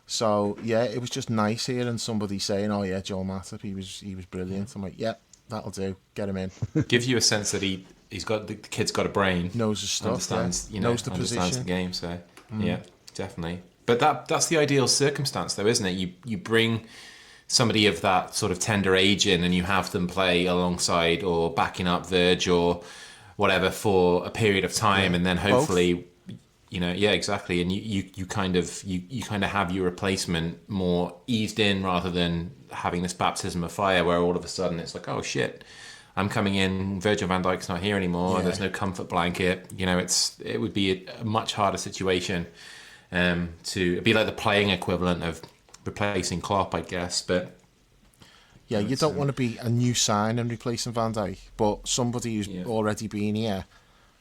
S2: So yeah, it was just nice hearing somebody saying, "Oh yeah, Joel Matip, he was brilliant." I'm like, yep, that'll do. Get him in.
S1: Gives you a sense that the kid's got a brain,
S2: knows his stuff,
S1: understands
S2: knows the
S1: understands
S2: position,
S1: the game. So yeah, definitely. But that's the ideal circumstance, though, isn't it? You bring somebody of that sort of tender age in, and you have them play alongside or backing up Virg or whatever for a period of time, and then hopefully, exactly. And you kind of have your replacement more eased in rather than having this baptism of fire where all of a sudden it's like, oh shit, I'm coming in, Virgil van Dijk's not here anymore. Yeah. There's no comfort blanket. It would be a much harder situation. It'd be like the playing equivalent of replacing Klopp, I guess. But
S2: Yeah, you don't want to be a new sign and replacing Van Dijk, but somebody who's already been here,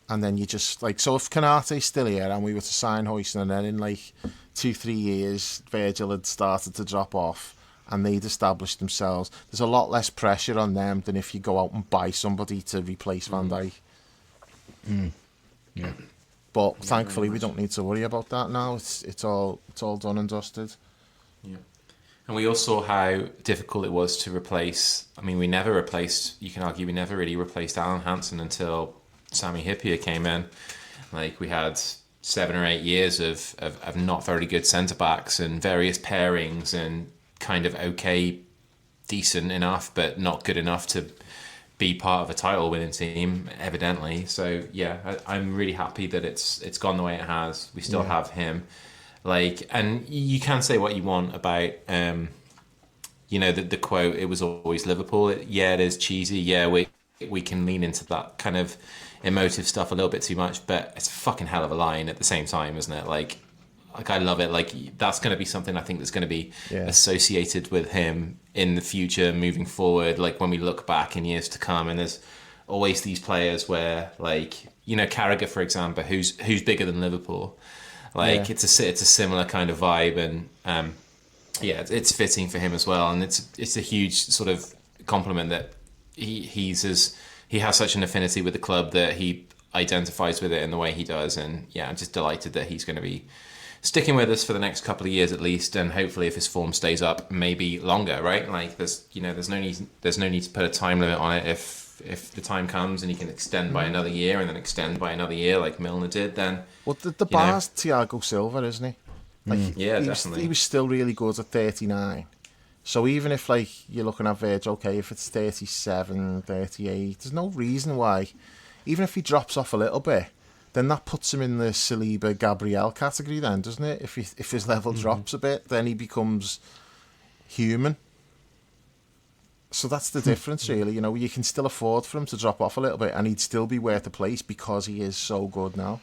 S2: and then you just like, so if Konate's still here and we were to sign Højlund, and then in like 2-3 years Virgil had started to drop off and they'd established themselves, there's a lot less pressure on them than if you go out and buy somebody to replace Van Dijk.
S3: Yeah.
S2: But thankfully we don't need to worry about that now. It's all done and dusted.
S1: Yeah. And we all saw how difficult it was to replace. I mean, we never really replaced Alan Hansen until Sami Hyypiä came in. Like, we had 7 or 8 years of not very good centre-backs and various pairings and kind of okay, decent enough, but not good enough to be part of a title-winning team, evidently. So, yeah, I'm really happy that it's gone the way it has. We still have him. Like, and you can say what you want about, the quote, it was always Liverpool. It is cheesy. Yeah, we can lean into that kind of emotive stuff a little bit too much, but it's a fucking hell of a line at the same time, isn't it? Like I love it. Like, that's going to be something I think that's going to be associated with him in the future, moving forward. Like, when we look back in years to come, and there's always these players where, like, Carragher, for example, who's bigger than Liverpool. Like, it's a similar kind of vibe, and it's fitting for him as well. And it's a huge sort of compliment that he has such an affinity with the club that he identifies with it in the way he does. And I'm just delighted that he's going to be sticking with us for the next couple of years at least, and hopefully if his form stays up, maybe longer. Right? Like, there's no need to put a time limit on it. If the time comes and he can extend by another year and then extend by another year like Milner did, then...
S2: Well, the bar's Thiago Silva, isn't he? Like,
S1: definitely.
S2: He was still really good at 39. So even if, like, you're looking at Virgil, okay, if it's 37, 38, there's no reason why. Even if he drops off a little bit, then that puts him in the Saliba, Gabriel category then, doesn't it? If his level drops a bit, then he becomes human. So that's the difference, really. You can still afford for him to drop off a little bit, and he'd still be worth a place because he is so good now.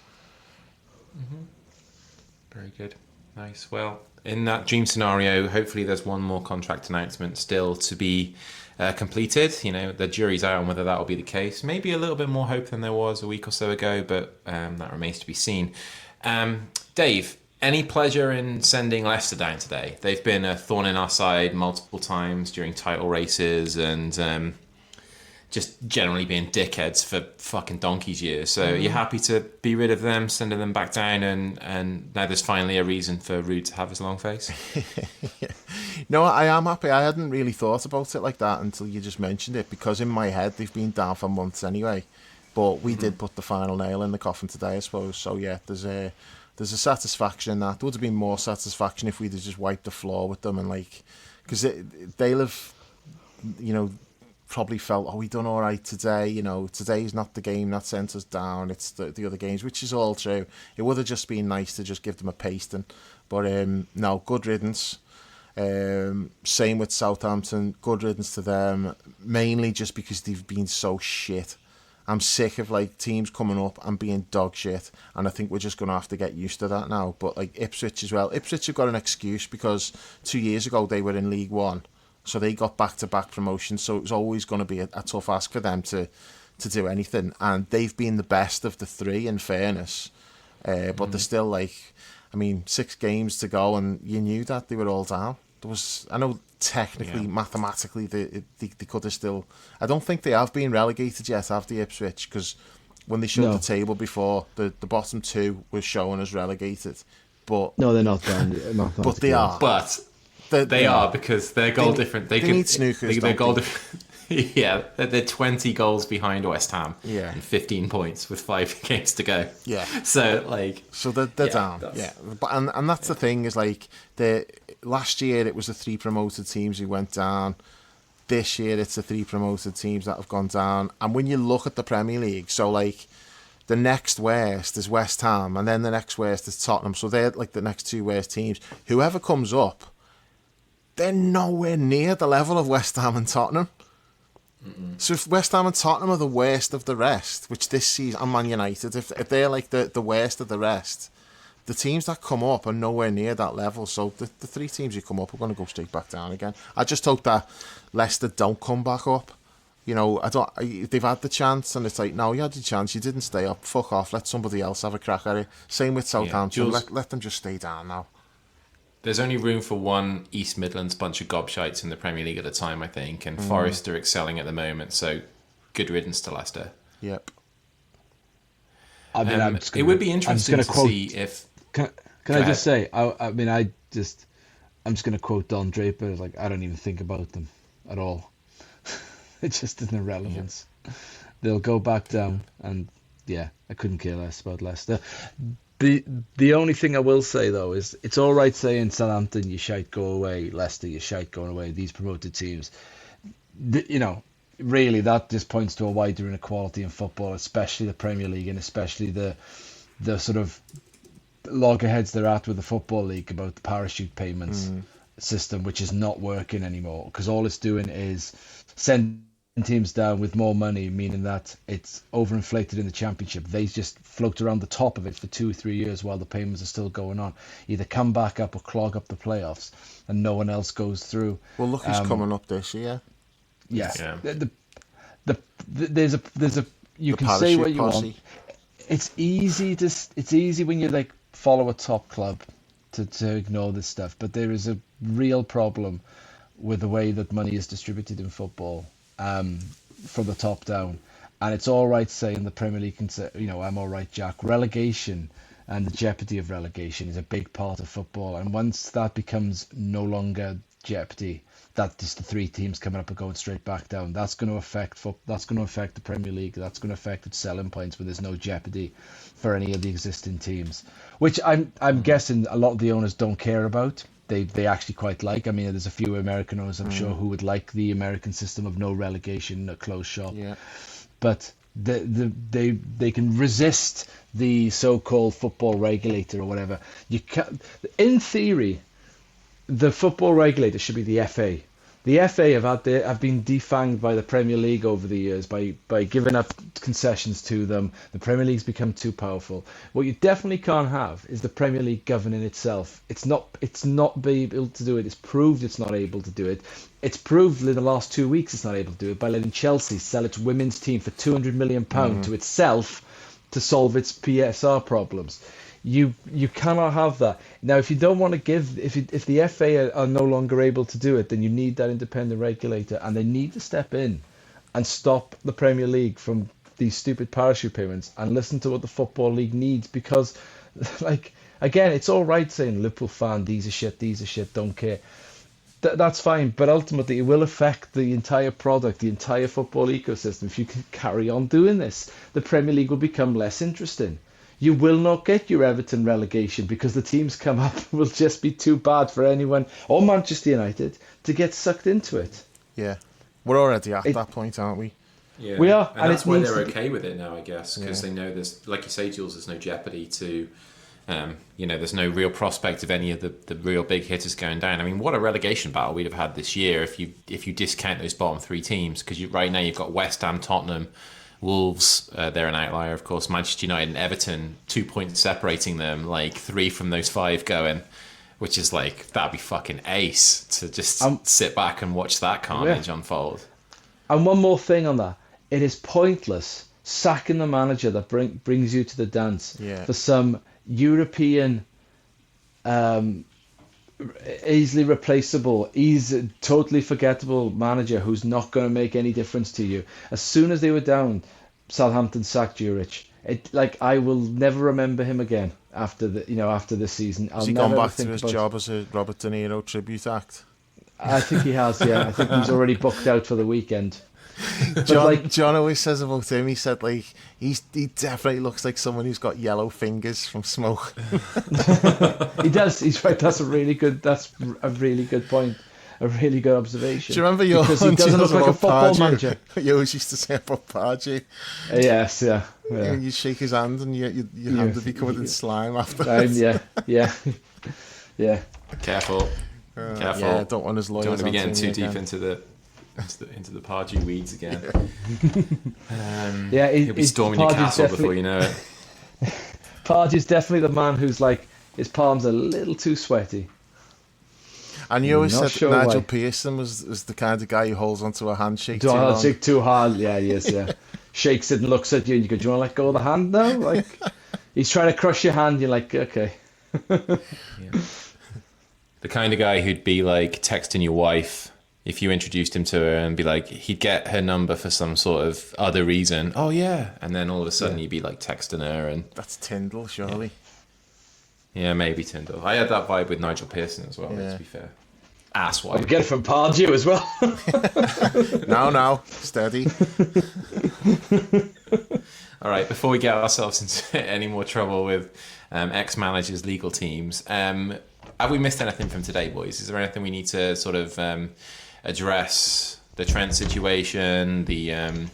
S1: Very good. Nice. Well, in that dream scenario, hopefully there's one more contract announcement still to be completed. The jury's out on whether that will be the case. Maybe a little bit more hope than there was a week or so ago, but that remains to be seen. Dave, any pleasure in sending Leicester down today? They've been a thorn in our side multiple times during title races and just generally being dickheads for fucking donkey's years. So you're happy to be rid of them, sending them back down, and now there's finally a reason for Ruud to have his long face?
S2: No, I am happy. I hadn't really thought about it like that until you just mentioned it, because in my head they've been down for months anyway. But we did put the final nail in the coffin today, I suppose. So yeah, there's a satisfaction in that. There would have been more satisfaction if we'd have just wiped the floor with them, and like, because they'll have, probably felt, we done all right today. Today's not the game that sent us down. It's the other games, which is all true. It would have just been nice to just give them a pasting. But no, good riddance. Same with Southampton. Good riddance to them. Mainly just because they've been so shit. I'm sick of like teams coming up and being dog shit, and I think we're just going to have to get used to that now. But like Ipswich as well. Ipswich have got an excuse because 2 years ago they were in League One. So they got back-to-back promotions, so it was always going to be a tough ask for them to do anything. And they've been the best of the three, in fairness. But they're still, 6 games to go, and you knew that they were all down. I know technically, mathematically, they could have still... I don't think they have been relegated yet, have they, Ipswich? Because when they showed the table before, the bottom two were shown as relegated. But
S3: no, they're not down.
S2: But they are.
S1: But... They are, because they're goal different. They
S2: need snookers.
S1: They're goal different. Yeah, they're 20 goals behind West Ham.
S2: Yeah,
S1: and 15 points with 5 games to go.
S2: Yeah. So they're down. Yeah, but and that's the thing is last year it was the 3 promoted teams who went down. This year it's the 3 promoted teams that have gone down. And when you look at the Premier League, so the next worst is West Ham, and then the next worst is Tottenham. So they're like the next 2 worst teams. Whoever comes up, they're nowhere near the level of West Ham and Tottenham. So if West Ham and Tottenham are the worst of the rest, which this season, and Man United, if they're like the worst of the rest, the teams that come up are nowhere near that level. So the 3 teams who come up are going to go straight back down again. I just hope that Leicester don't come back up. You know, they've had the chance, and it's like, no, you had the chance, you didn't stay up, fuck off, let somebody else have a crack at it. Same with Southampton,
S1: Jules,
S2: let them just stay down now.
S1: there's only room for one East Midlands bunch of gobshites in the Premier League at a time, I think, and Forest are excelling at the moment, so good riddance to Leicester.
S2: Yep.
S3: I mean,
S1: It would be interesting to see if...
S3: Can I just say, I'm just going to quote Don Draper, like, I don't even think about them at all. It's just an irrelevance. Yeah. They'll go back down, and yeah, I couldn't care less about Leicester. The only thing I will say, though, is it's all right saying Southampton, you shite, go away, Leicester, you shite, going away, these promoted teams. You know, really, that just points to a wider inequality in football, especially the Premier League, and especially the sort of loggerheads they're at with the Football League about the parachute payments system, which is not working anymore, because all it's doing is sending teams down with more money, meaning that it's overinflated in the Championship. They just float around the top of it for 2 or 3 years while the payments are still going on. Either come back up or clog up the playoffs, and no one else goes through.
S2: Well, look who's coming up this year.
S3: Yeah. There's a you can say what you want. It's easy when you like follow a top club to ignore this stuff, but there is a real problem with the way that money is distributed in football, from the top down. And it's all right saying the Premier League can say, you know, I'm all right, Jack. Relegation and the jeopardy of relegation is a big part of football, and once that becomes no longer jeopardy, that just the 3 teams coming up and going straight back down, that's going to affect the Premier League. That's going to affect its selling points when there's no jeopardy for any of the existing teams, which I'm guessing a lot of the owners don't care about. They actually quite like. I mean, there's a few American owners, I'm sure, who would like the American system of no relegation, a closed shop.
S2: Yeah.
S3: But they can resist the so-called football regulator or whatever. You can, in theory, the football regulator should be the FA. The FA have been defanged by the Premier League over the years by giving up concessions to them. The Premier League's become too powerful. What you definitely can't have is the Premier League governing itself. It's not being able to do it. It's proved it's not able to do it. It's proved in the last 2 weeks it's not able to do it by letting Chelsea sell its women's team for £200 million to itself to solve its PSR problems. You cannot have that. Now, if you don't want to give, if the FA are no longer able to do it, then you need that independent regulator, and they need to step in and stop the Premier League from these stupid parachute payments and listen to what the Football League needs. Because, like, again, it's all right saying Liverpool fan, these are shit, don't care. That's fine, but ultimately it will affect the entire product, the entire football ecosystem. If you can carry on doing this, the Premier League will become less interesting. You will not get your Everton relegation because the teams come up will just be too bad for anyone, or Manchester United, to get sucked into it.
S2: Yeah, we're already at that point, aren't we?
S1: Yeah,
S3: we are,
S1: and that's why they're okay with it now, I guess, because they know there's, like you say, Jules, there's no jeopardy to, there's no real prospect of any of the real big hitters going down. I mean, what a relegation battle we'd have had this year if you discount those bottom 3 teams, because right now you've got West Ham, Tottenham, Wolves, they're an outlier, of course, Manchester United and Everton, 2 points separating them, like 3 from those 5 going, which is like, that'd be fucking ace to just sit back and watch that carnage unfold.
S3: And one more thing on that, it is pointless sacking the manager that brings you to the dance for some European easily replaceable, totally forgettable manager who's not going to make any difference to you. As soon as they were down, Southampton sacked Jurich. I will never remember him again after this season.
S2: Has he gone back to his job as a Robert De Niro tribute act?
S3: I think he has, yeah. I think he's already booked out for the weekend.
S2: John always says about him, he said, like, he definitely looks like someone who's got yellow fingers from smoke.
S3: He does, he's right. That's a really good point. A really good observation.
S2: Do you remember your
S3: because he doesn't look like a football manager.
S2: You always used to say about Pardew.
S3: Yes, yeah.
S2: You shake his hand and your hand would be covered in slime afterwards.
S3: Yeah.
S1: Careful.
S2: Yeah, don't want his lawyers.
S1: Don't want to be getting too deep into the Pardew weeds again. He'll be storming your castle before you know it.
S3: Pardew's definitely the man who's like, his palms are a little too sweaty.
S2: And you always
S3: Not
S2: said
S3: sure
S2: that Nigel
S3: why.
S2: Pearson was the kind of guy who holds onto a handshake too
S3: Do I
S2: long.
S3: shake too hard? Yeah, he is, yeah. Shakes it and looks at you and you go, do you want to let go of the hand now? Like, he's trying to crush your hand. You're like, okay.
S1: Yeah. The kind of guy who'd be like texting your wife if you introduced him to her and be like, he'd get her number for some sort of other reason. Oh, yeah. And then all of a sudden you'd be like texting her and...
S2: That's Tyndall, surely.
S1: Yeah, maybe Tyndall. I had that vibe with Nigel Pearson as well,
S2: Yeah.
S1: to be fair. Ass
S3: I
S1: wipe.
S3: get it from Pardew as well.
S2: No, steady.
S1: All right, before we get ourselves into any more trouble with ex-managers' legal teams, have we missed anything from today, boys? Is there anything we need to sort of address? The Trent situation, the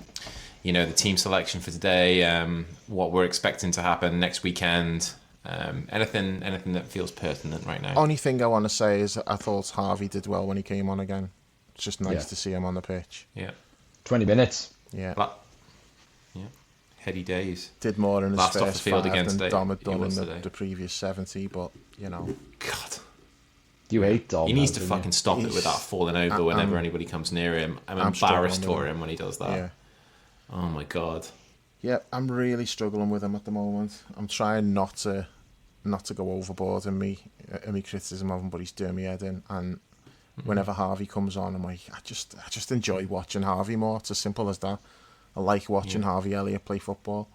S1: team selection for today, what we're expecting to happen next weekend. Anything that feels pertinent right now?
S2: Only thing I want to say is I thought Harvey did well when he came on again. It's just nice
S3: Yeah.
S2: to see him on the pitch.
S1: Yeah.
S3: 20 minutes.
S2: Yeah.
S1: Yeah. Heady days.
S2: Did more in his
S1: Last off the
S2: first
S1: field
S2: five
S1: again
S2: than
S1: today.
S2: Dom had
S1: He
S2: done in
S1: was today.
S2: the previous 70, but,
S1: God.
S3: You hate Dom.
S1: He needs to
S3: don't
S1: fucking stop it with that falling over whenever anybody comes near him. I'm embarrassed
S2: struggling with
S1: for
S2: him.
S1: him when he does that.
S2: yeah.
S1: Oh my God.
S2: Yeah, I'm really struggling with him at the moment. I'm trying not to go overboard in me criticism of him, but he's doing me head in. And whenever Harvey comes on, I'm like, I just enjoy watching Harvey more. It's as simple as that. I like watching Harvey Elliott play football.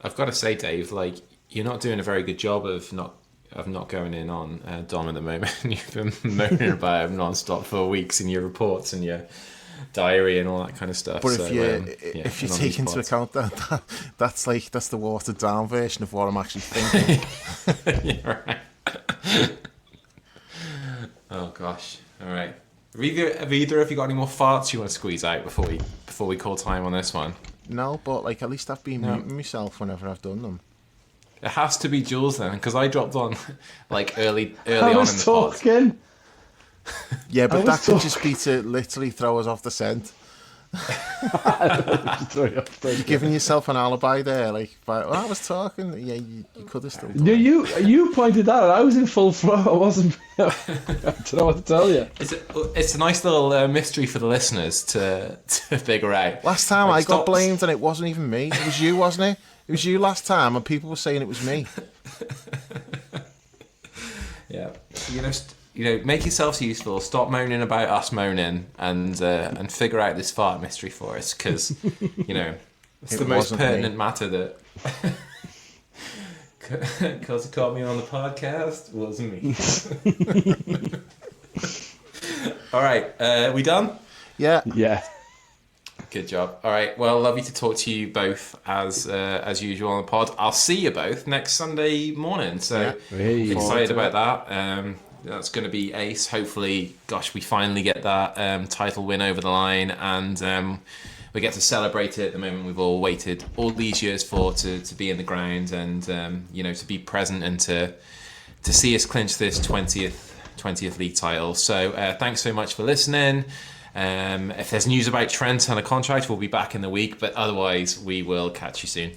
S1: I've got to say, Dave, like, you're not doing a very good job of not going in on Dom at the moment. You've been moaning about him non-stop for weeks in your reports and your diary and all that kind of stuff.
S2: But
S1: So,
S2: if you
S1: and on
S2: take
S1: these
S2: into
S1: pods.
S2: account that's the watered down version of what I'm actually thinking.
S1: Yeah, right. Oh gosh. All right. Have either of you got any more farts you want to squeeze out before we call time on this one?
S2: No, but like at least I've been
S1: No.
S2: muting myself whenever I've done them.
S1: It has to be Jules then, because I dropped on like early
S3: I
S1: on in
S3: was
S1: the pod.
S3: talking.
S2: Yeah,
S3: I
S2: but
S3: was
S2: that could
S3: talking.
S2: just be to literally throw us off the scent.
S3: Sorry,
S2: Giving yourself an alibi there, like, I was talking. Yeah, you could have still done
S3: No,
S2: it.
S3: you pointed that out. I was in full flow. I wasn't. I don't know what to tell you.
S1: It's a nice little mystery for the listeners to figure out.
S2: Last time
S1: Like,
S2: I got
S1: stop-
S2: blamed and it wasn't even me. It was you, wasn't it? It was you last time, and people were saying it was me.
S1: Yeah, make yourselves useful. Stop moaning about us moaning, and figure out this fart mystery for us, because it's
S2: It
S1: the most
S2: wasn't me.
S1: pertinent matter that. Because it caught me on the podcast, wasn't me. All right, we done?
S2: Yeah.
S3: Yeah.
S1: Good job. All right. Well, lovely to talk to you both as usual on the pod. I'll see you both next Sunday morning. So
S3: Hey.
S1: excited about that. That's going to be ace. Hopefully, gosh, we finally get that title win over the line, and we get to celebrate it at the moment we've all waited all these years for to be in the ground and to be present and to see us clinch this 20th league title. So thanks so much for listening. If there's news about Trent and a contract, we'll be back in the week, but otherwise we will catch you soon.